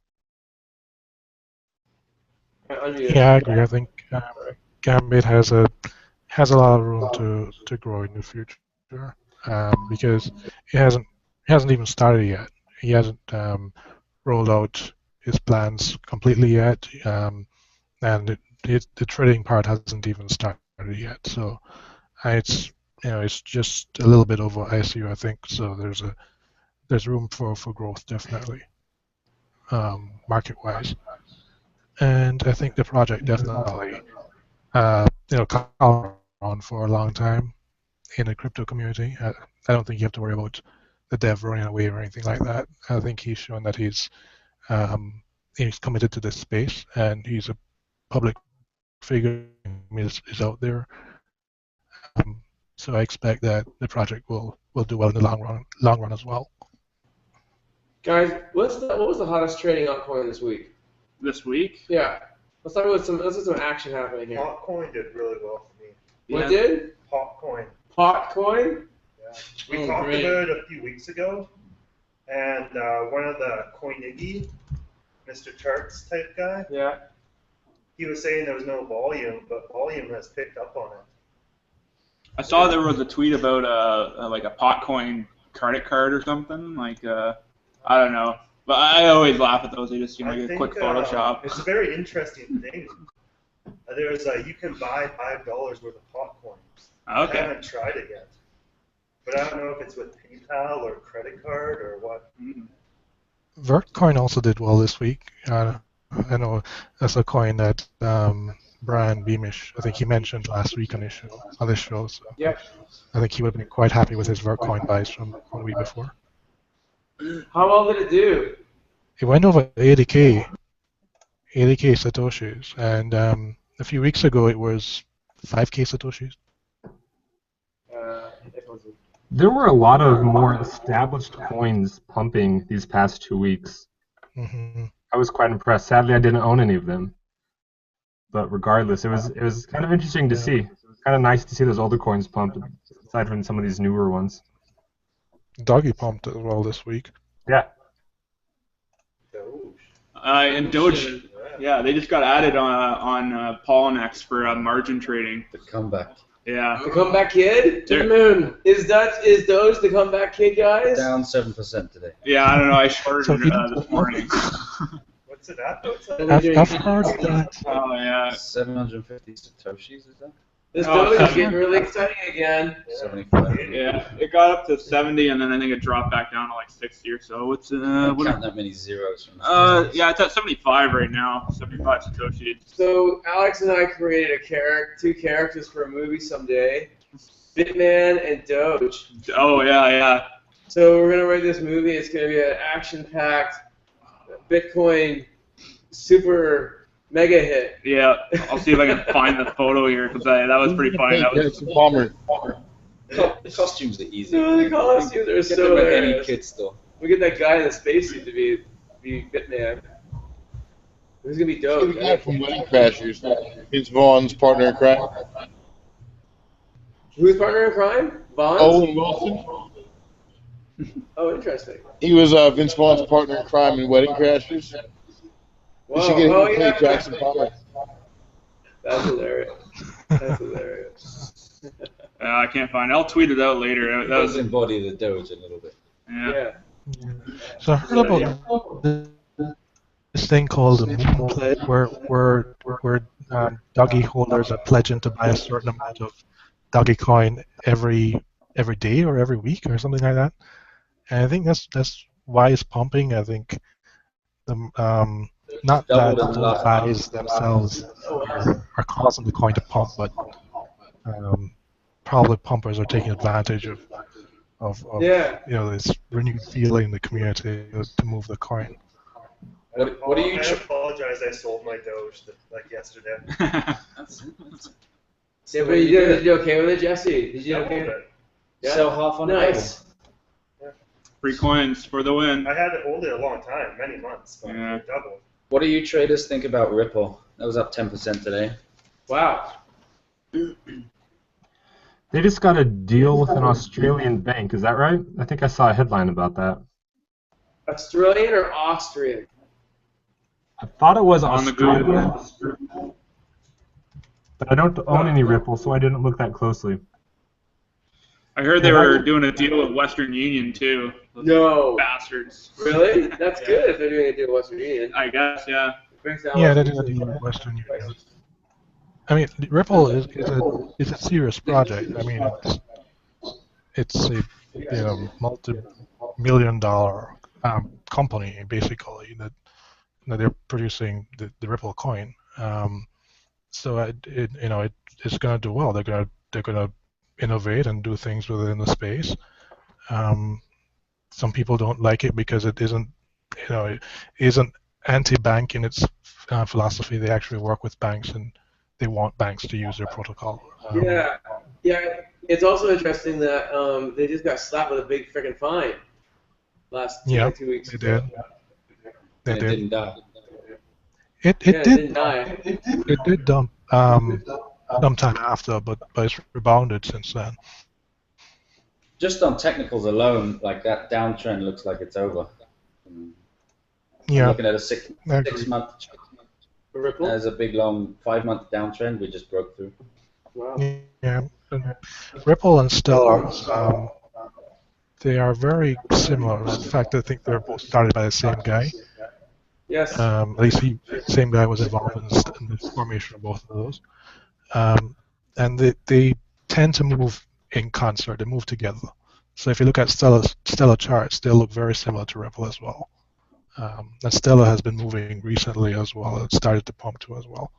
Yeah, I agree. I think Gambit has a lot of room to grow in the future. Because it hasn't even started yet. He hasn't rolled out his plans completely yet, and the trading part hasn't even started yet. So it's just a little bit over ICU, I think. So there's room for growth definitely, market-wise, and I think the project definitely come on for a long time in the crypto community. I don't think you have to worry about the dev running away or anything like that. I think he's shown that he's committed to this space, and he's a public figure. Is out there. So I expect that the project will do well in the long run as well. Guys, what was the hottest trading altcoin this week? This week? Yeah. Let's talk about some action happening here. Potcoin did really well for me. What did? Potcoin. Potcoin? Yeah. We talked about it a few weeks ago, and one of the Coinigi, Mr. Charts type guy, he was saying there was no volume, but volume has picked up on it. I saw there was a tweet about like a Potcoin credit card or something. Like I don't know, but I always laugh at those. They just seem like a quick Photoshop. It's a very interesting thing. There's you can buy $5 worth of Potcoins. Okay. I haven't tried it yet, but I don't know if it's with PayPal or credit card or what. Vertcoin also did well this week. I know that's a coin that Brian Beamish, I think he mentioned last week on this show. So I think he would have been quite happy with his Vertcoin buys from a week before. How well did it do? It went over 80k satoshis, and a few weeks ago it was 5k satoshis. There were a lot of more established coins pumping these past 2 weeks. Mm-hmm. I was quite impressed. Sadly, I didn't own any of them. But regardless, it was kind of interesting to see. It was kind of nice to see those older coins pumped, aside from some of these newer ones. Doggy pumped as well this week. Yeah. And Doge, yeah, they just got added on Polynex for margin trading. The comeback. Yeah. The comeback kid? To the moon. Is Doge the comeback kid, guys? Down 7% today. Yeah, I don't know. I shorted this morning. What's it at? I've heard that. Oh yeah. 750 satoshis, is that? This Doge is getting really exciting again. 75. Yeah, it got up to 70, and then I think it dropped back down to like 60 or so. What's Count that many zeros from yeah, it's at 75 right now. 75 satoshis. So Alex and I created two characters for a movie someday, Bitman and Doge. Oh yeah. So we're gonna write this movie. It's gonna be an action-packed Bitcoin super mega hit. Yeah, I'll see if I can find the photo here because that was pretty funny. That was Palmer. The costumes are easy. No, the costumes are Get so them at any hilarious. kid store. We get that guy in the spacesuit to be Bitman. Who's gonna be The Doge? guy from Wedding Crashers. Vince Vaughn's partner in crime. Who's partner in crime? Vaughn? Owen Wilson. Oh, interesting. He was Vince Vaughn's partner in crime in Wedding Crashers. You should get him to play Jackson Palmer. That's hilarious. That's hilarious. I can't find it. I'll tweet it out later. That was embody the Doge a little bit. Yeah. So I heard about this thing called the Moon Pledge, where doggy holders are pledging to buy a certain amount of doggy coin every day or every week or something like that. And I think that's why it's pumping. I think not that the guys themselves are causing the coin to pump, but probably pumpers are taking advantage of this renewed feeling in the community to move the coin. What do you? I apologize. I sold my Doge like yesterday. Yeah, but did you okay with it, Jesse? Did you okay with it? Yeah. Sell half on nice. Free coins for the win. I had to hold it a long time, many months, but Yeah. it doubled. What do you traders think about Ripple? That was up 10% today. Wow. They just got a deal with an Australian bank, is that right? I think I saw a headline about that. Australian or Austrian? I thought it was On the Australian, but I don't own any Ripple, so I didn't look that closely. I heard they were doing a deal with Western Union too. Those No. bastards. Really? That's good if they're doing a deal with Western Union. I guess, yeah. Yeah, that is a deal with Western Union. I mean, Ripple is a serious project. I mean, it's a multi-million-dollar company basically that they're producing the Ripple coin. So it's going to do well. They're going to innovate and do things within the space. Some people don't like it because it isn't anti-bank in its philosophy. They actually work with banks and they want banks to use their protocol. Yeah. It's also interesting that they just got slapped with a big freaking fine last 2 weeks ago. They It did. didn't die. It didn't die. It did dump sometime after, but it's rebounded since then. Just on technicals alone, like that downtrend looks like it's over. Yeah. I'm looking at a six-month. Ripple? There's a big long 5-month downtrend we just broke through. Wow. Yeah. Ripple and Stellar, they are very similar. In fact, I think they're both started by the same guy. Yes. At least same guy was involved in the formation of both of those. And they tend to move in concert. They move together. So if you look at Stellar charts, they look very similar to Ripple as well. And Stellar has been moving recently as well. It started to pump too as well.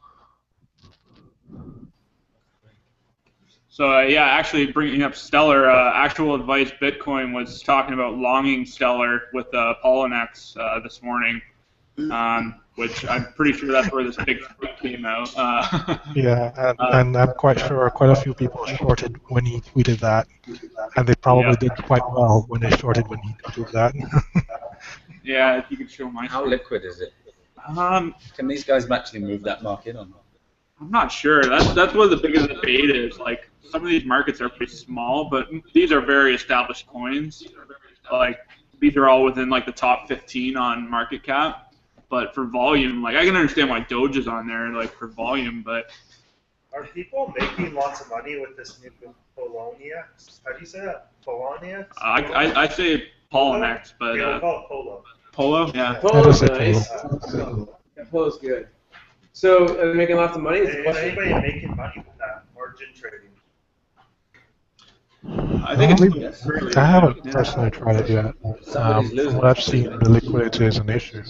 So actually bringing up Stellar, Actual Advice Bitcoin was talking about longing Stellar with Polynex this morning, which I'm pretty sure that's where this big tweet came out. Yeah, and I'm quite sure quite a few people shorted when he tweeted that, and they probably did quite well when they shorted when he tweeted that. Yeah, if you could show my How screen. liquid is it? Um, Can these guys actually move that market or not? I'm not sure. That's what the biggest debate is. Like, some of these markets are pretty small, but these are very established coins. Like, these are all within like the top 15 on market cap. But for volume, like, I can understand why Doge is on there, like, for volume, but Are people making lots of money with this new Polonia? How do you say that? Polonia? I say Polonex, but Okay, we'll call it Polo. Polo, yeah. Polo's nice. Polo. Yeah, Polo's good. So, are they making lots of money? Is the Is question. anybody making money with that margin trading? I think it's I haven't personally tried it yet. Somebody's From losing. what I've seen, the liquidity is an issue.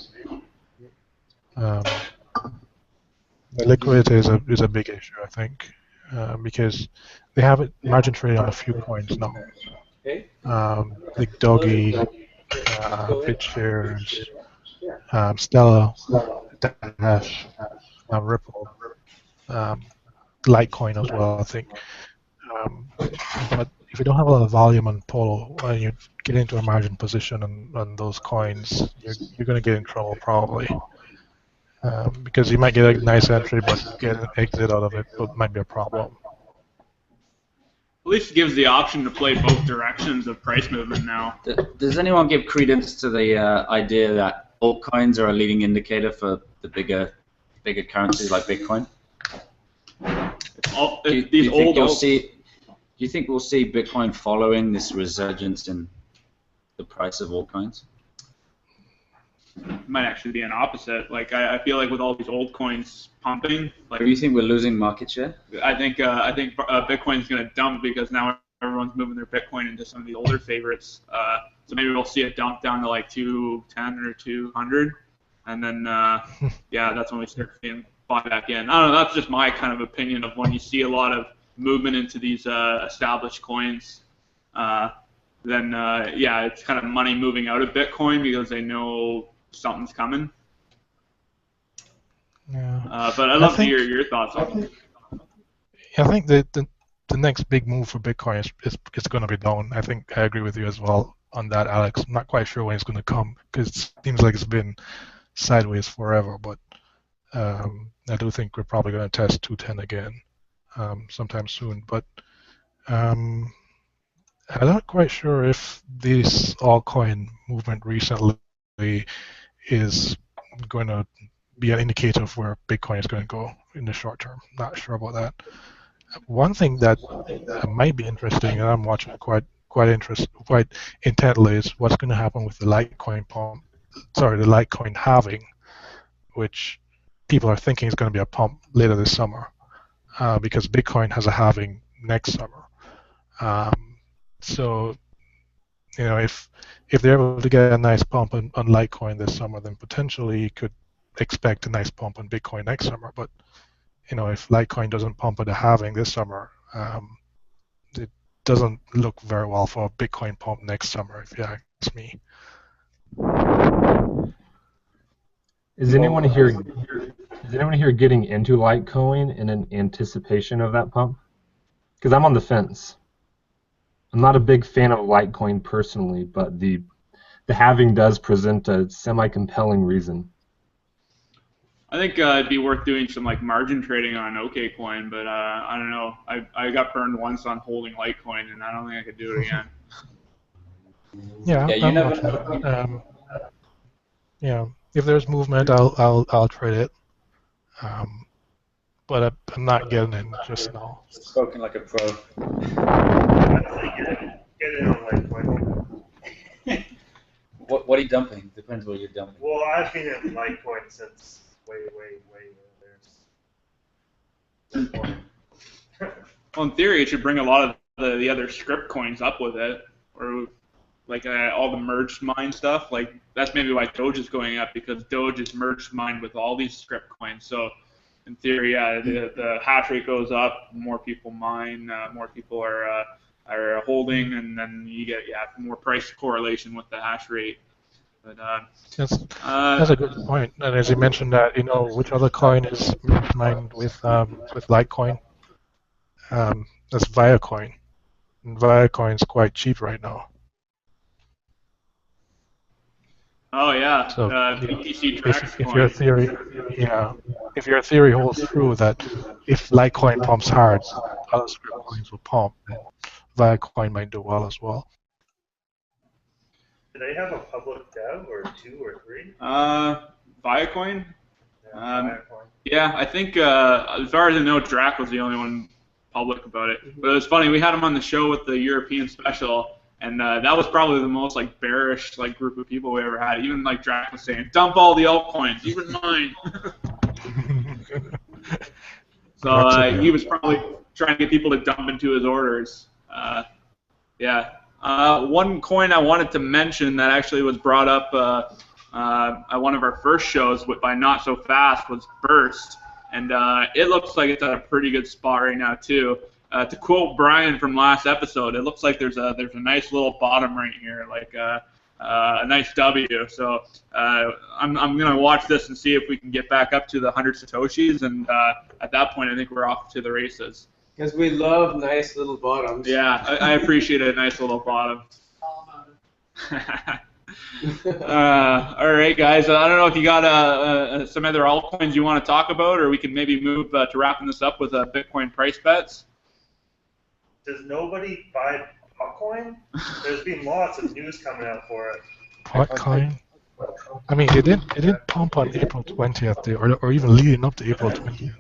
The liquidity is a big issue, I think, because they have it margin trading on a few coins now. Okay. Like Doggy, BitShares, Stella, Dash, Ripple, Litecoin as well, I think. But if you don't have a lot of volume on Polo and you get into a margin position on those coins, you're going to get in trouble probably. Because you might get a nice entry, but get an exit out of it, but might be a problem. At least it gives the option to play both directions of price movement now. Does anyone give credence to the idea that altcoins are a leading indicator for the bigger currencies like Bitcoin? Do you think we'll see Bitcoin following this resurgence in the price of altcoins? It might actually be an opposite. Like, I feel like with all these old coins pumping, like, Do you think we're losing market share? I think Bitcoin's going to dump because now everyone's moving their Bitcoin into some of the older favorites. So maybe we'll see it dump down to like 210 or 200, and then yeah, that's when we start seeing buy back in. I don't know. That's just my kind of opinion of when you see a lot of movement into these established coins. Then yeah, it's kind of money moving out of Bitcoin because they know something's coming. Yeah. But I'd love to hear your thoughts on it. I think the next big move for Bitcoin is going to be down. I think I agree with you as well on that, Alex. I'm not quite sure when it's going to come because it seems like it's been sideways forever. But I do think we're probably going to test 210 again sometime soon. But I'm not quite sure if this altcoin movement recently is going to be an indicator of where Bitcoin is going to go in the short term. Not sure about that. One thing that might be interesting, and I'm watching quite intently, is what's going to happen with the Litecoin pump. Sorry, the Litecoin halving, which people are thinking is going to be a pump later this summer, because Bitcoin has a halving next summer. So, you know, if they're able to get a nice pump on Litecoin this summer, then potentially you could expect a nice pump on Bitcoin next summer. But you know, if Litecoin doesn't pump at the halving this summer, it doesn't look very well for a Bitcoin pump next summer, if you ask me. Is anyone here getting into Litecoin in an anticipation of that pump? Because I'm on the fence. I'm not a big fan of Litecoin personally, but the halving does present a semi-compelling reason. I think it'd be worth doing some like margin trading on OKCoin, but I don't know. I got burned once on holding Litecoin, and I don't think I could do it again. Yeah, you never know. Yeah, if there's movement, I'll trade it. But I'm not getting in just now. Spoken like a pro. Get in on Litecoin. What are you dumping? Depends what you're dumping. Well, I've been in Litecoin since way there. Well, in theory, it should bring a lot of the other script coins up with it, or like all the merged mine stuff. Like that's maybe why Doge is going up, because Doge is merged mined with all these script coins. So in theory, yeah, the hash rate goes up, more people mine, more people are holding, and then you get more price correlation with the hash rate. But that's a good point. And as you mentioned that, you know, which other coin is mined with Litecoin? That's Viacoin. And Viacoin's quite cheap right now. Oh yeah, So BTC Tracks if your theory, if your theory holds true that if Litecoin pumps hard, other script coins will pump, then Viacoin might do well as well. Do they have a public dev or 2 or 3? Viacoin? Viacoin. Yeah, I think as far as I know, Drac was the only one public about it. But it was funny. We had him on the show with the European special, and that was probably the most like bearish like group of people we ever had. Even like Drac was saying, "Dump all the altcoins, even mine." So he was probably trying to get people to dump into his orders. Yeah. One coin I wanted to mention that actually was brought up at one of our first shows by Not So Fast was Burst, and it looks like it's at a pretty good spot right now too. To quote Brian from last episode, it looks like there's a nice little bottom right here, like a nice W. So I'm gonna watch this and see if we can get back up to the 100 satoshis, and at that point I think we're off to the races. Because we love nice little bottoms. Yeah, I appreciate a nice little bottom. All right, guys. I don't know if you got some other altcoins you want to talk about, or we can maybe move to wrapping this up with Bitcoin price bets. Does nobody buy Potcoin? There's been lots of news coming out for it. Potcoin? I mean, it didn't pump on April 20th, or even leading up to April 20th.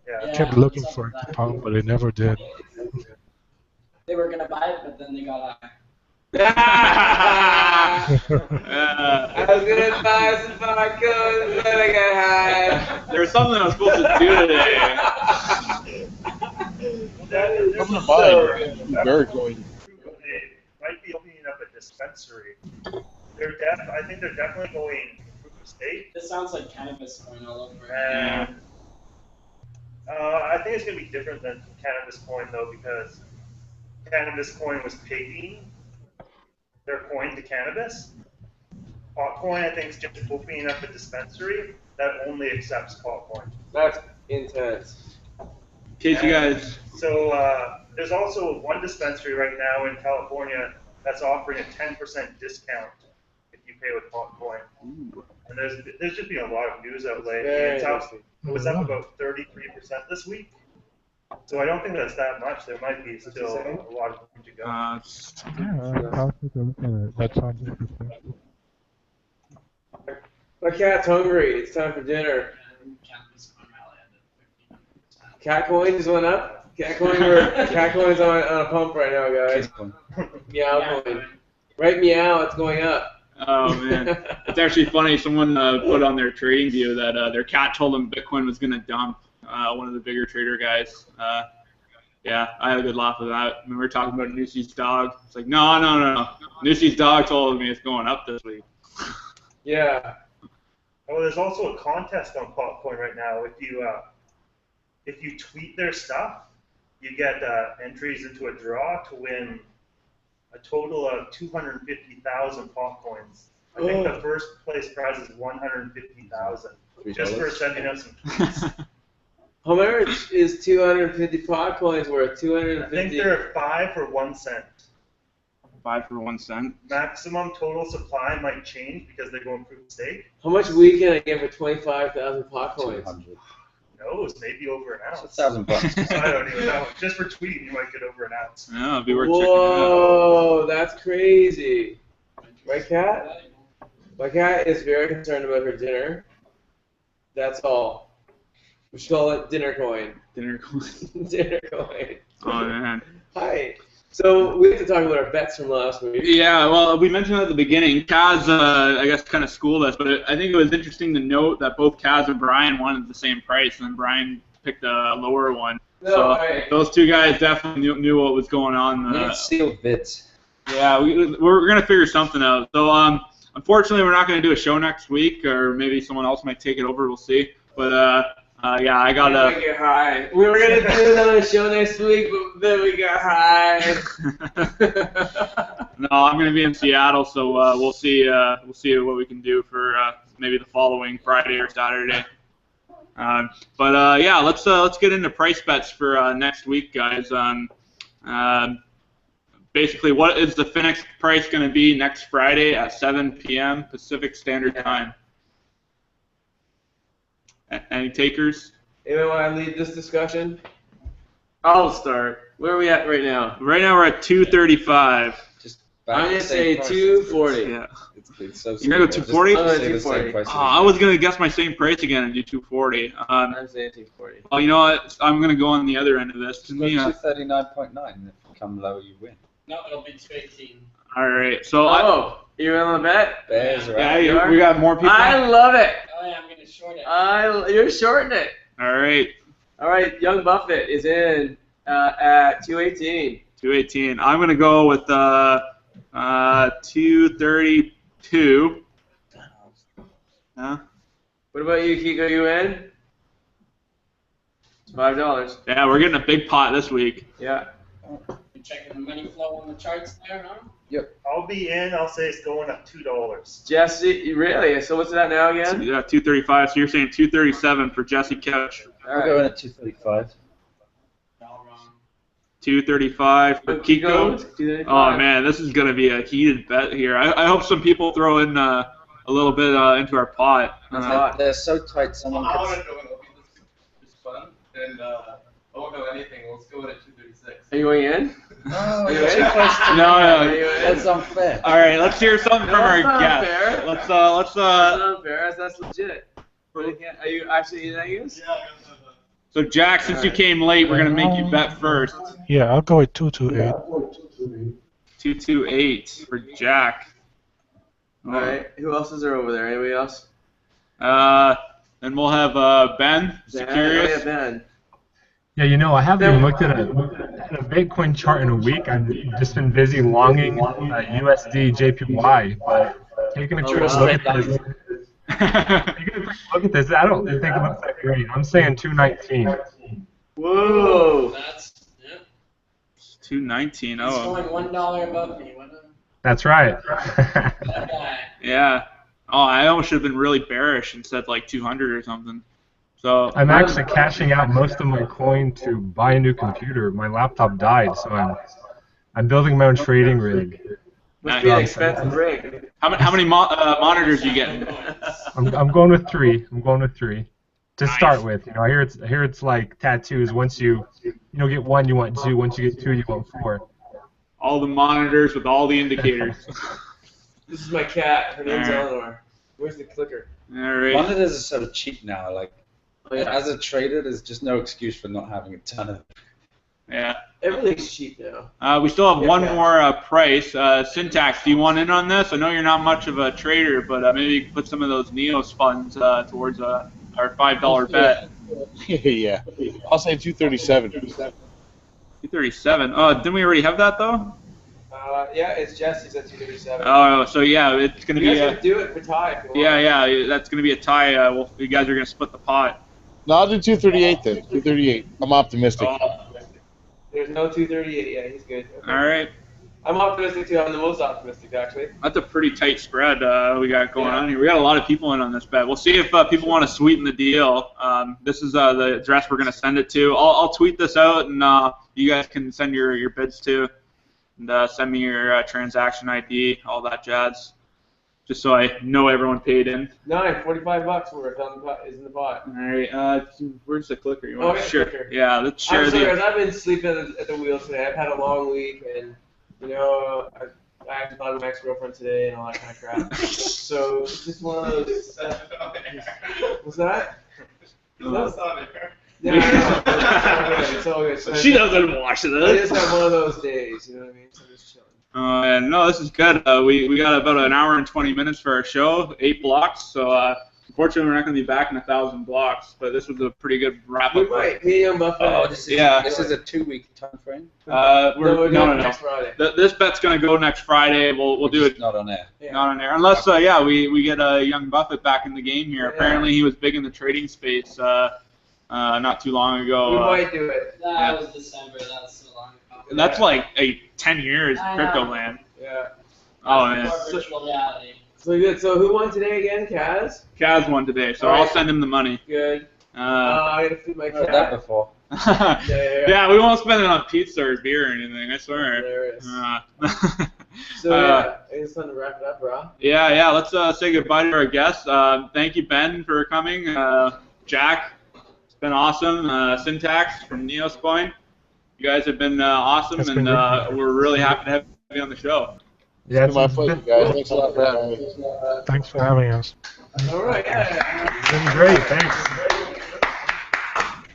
Yeah. I kept looking for it to pump, but it never did. They were gonna buy it, but then they got I was gonna buy some Potcoins, but I got high. There was something I was supposed to do today. I'm gonna buy it. They're going. They might be opening up a dispensary. I think they're definitely going proof of stake. This sounds like cannabis going all over. And I think it's going to be different than Cannabis Coin, though, because Cannabis Coin was taking their coin to cannabis. Potcoin, I think, is just opening up a dispensary that only accepts Potcoin. That's intense. In case you guys... So there's also one dispensary right now in California that's offering a 10% discount if you pay with Potcoin. And there's just been a lot of news out lately. It was up about 33% this week. So I don't think that's that much. There might be still a lot of room to go. I'll take a look at it. That sounds interesting. My cat's hungry. It's time for dinner. Cat coin just went up. Cat coin's on a pump right now, guys. Meow coin. Right, meow. It's going up. Oh man, it's actually funny. Someone put on their trading view that their cat told them Bitcoin was gonna dump. One of the bigger trader guys. Yeah, I had a good laugh with that. When we were talking about Nusi's dog, it's like, no. Nusi's dog told me it's going up this week. Yeah. Oh, there's also a contest on Potcoin right now. If you tweet their stuff, you get entries into a draw to win a total of 250,000 Potcoins. I think the first place prize is 150,000 just for sending us some tweets. How much is 250 Potcoins worth? 250. I think they're 5 for 1 cent. 5 for 1 cent. Maximum total supply might change because they're going proof of stake. How much weed can I get for 25,000 Potcoins? 200. No, it's maybe over an ounce. $1,000. I don't even know. Just for tweeting, you might get over an ounce. Yeah, it'd be worth checking Whoa, that's crazy. Right, Kat? My cat is very concerned about her dinner. That's all. We should call it dinner coin. Dinner coin. Dinner coin. Oh man. Hi. So we have to talk about our bets from last week. Yeah, well, we mentioned at the beginning, Kaz, I guess, kind of schooled us, but I think it was interesting to note that both Kaz and Brian wanted the same price, and then Brian picked a lower one. Those two guys definitely knew what was going on. We need sealed bids. Yeah, we're going to figure something out. So, unfortunately, we're not going to do a show next week, or maybe someone else might take it over. We'll see. But, yeah, I got to get high. We were going to do another show next week, but then we got high. No, I'm going to be in Seattle, so we'll see what we can do for maybe the following Friday or Saturday. But yeah, let's get into price bets for next week, guys. Bitcoin basically what is the Phoenix price going to be next Friday at 7 p.m. Pacific Standard Time. Any takers? Anyone want to lead this discussion? I'll start. Where are we at right now? Right now we're at 235. I'm gonna say 240. Yeah. It's so You're gonna go 240? I'm gonna 240. I was gonna guess my same price again and do 240. I'm saying 240. Well, you know what? I'm gonna go on the other end of this. Just go 239.9. If you come low, you win. No, it'll be 218. All right. So you're on the bet? Bears, right? Yeah, we got more people. I love it. Oh yeah, I'm gonna short it. You're shorting it. All right. All right. Young Buffett is in at 218. 218. I'm gonna go with 232. Huh? What about you, Kiko? You in? It's $5. Yeah, we're getting a big pot this week. Yeah. You checking the money flow on the charts there, huh? Yep. I'll be in. I'll say it's going up $2. Jesse, really? So what's that now again? Yeah, 235. So you're saying 237 for Jesse Couch. I'll go in at 235. 235 for Kiko. Oh man, this is gonna be a heated bet here. I hope some people throw in a little bit into our pot. They're so tight. Someone I want could. to go in. It'll be this fun, and I won't know anything. Let's go in at 236. Are you going in? No, you're too close to No. That's unfair. All right, let's hear something from our That's not guest. fair. Let's That's not fair. That's legit. Are you actually in Vegas? Yeah. So Jack, since you came late, we're gonna make you bet first. Yeah, I'll go with 228. 228 for Jack. All right. Who else is there over there? Anybody else? Then we'll have Ben. Securious. Ben. Yeah, I haven't even looked at a Bitcoin chart in a week. I've just been busy longing USD JPY, but taking a quick look at this. Look at this. I don't think it looks that great. I'm saying 219. Whoa. That's 219. He's going $1 above me. That's right. That guy. Yeah. Oh, I almost should have been really bearish and said like 200 or something. So I'm actually cashing out most of my coin to buy a new computer. My laptop died, so I'm building my own trading rig. Must be an expensive rig. How many monitors you getting? I'm going with 3. To start with, I hear it's like tattoos. Once you get 1, you want 2. Once you get 2, you want 4. All the monitors with all the indicators. This is my cat. Her name's Eleanor. Where's the clicker? All right. Monitors are sort of cheap now. Like, as a trader, there's just no excuse for not having a ton of. Yeah. Everything's cheap now. We still have one more price. Syntax, do you want in on this? I know you're not much of a trader, but maybe you can put some of those Neos funds towards our $5 bet. Yeah. I'll say 237. 237. Didn't we already have that though? Yeah, it's Jesse's at 237. Oh, so yeah, it's gonna You be. guys can do it for tie if you want. Yeah, that's gonna be a tie. You guys are gonna split the pot. No, I'll do 238 then. 238. I'm optimistic. There's no 238. Yeah, he's good. Okay. All right. I'm optimistic too. I'm the most optimistic actually. That's a pretty tight spread we got going on here. We got a lot of people in on this bet. We'll see if people want to sweeten the deal. This is the address we're going to send it to. I'll tweet this out, and you guys can send your bids to, and send me your transaction ID, all that jazz, just so I know everyone paid in. $45 worth is in the pot. All right. Where's the clicker? You want to share? Clicker. Yeah, let's share I'm sorry, the. guys, I've been sleeping at the wheel today. I've had a long week, and I actually thought of my ex-girlfriend today and all that kind of crap. So it's just one of those. What's that? That's not there. Yeah, it's all good. So She doesn't watch I this. just had one of those days, you know what I mean? So I'm just chilling. And no, this is good. We got about an hour and 20 minutes for our show, 8 blocks. So unfortunately, we're not going to be back in 1,000 blocks. But this was a pretty good wrap We up. might. Me and Buffett. Oh, this is a 2-week time frame. We're doing no. next Friday. This bet's going to go next Friday. We'll do it. Not on air. Yeah. Not on air, unless we get young Buffett back in the game here. Yeah. Apparently, he was big in the trading space not too long ago. We might do it. That was December. That was so long ago. That's like 10 years I crypto know. Yeah. land. Oh man. More virtual reality. So good. So who won today again? Kaz? Kaz won today, so All right. I'll send him the money. Good. Uh, I gotta feed my I've heard that cat. before. Yeah, we won't spend it on pizza or beer or anything, I swear. Hilarious. So yeah, it's time to wrap it up, bro. Yeah, let's say goodbye to our guests. Thank you, Ben, for coming. Jack, it's been awesome. Syntax from Neoscoin. You guys have been awesome, and we're really happy to have you on the show. Yeah, it's been my pleasure, guys. Thanks a lot for having me. Thanks for having us. All right, yeah. It's been great. Thanks.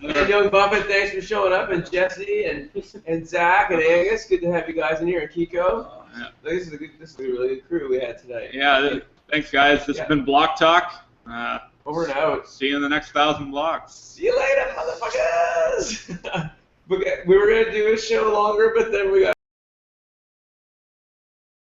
And Young Buffett, thanks for showing up, and Jesse, and Zach, and Angus. Good to have you guys in here, and Kiko. Yeah. This is a really good crew we had tonight. Yeah, thanks, guys. This has been Blocktalk. Over and out. See you in the next 1,000 blocks. See you later, motherfuckers! We were going to do a show longer, but then we got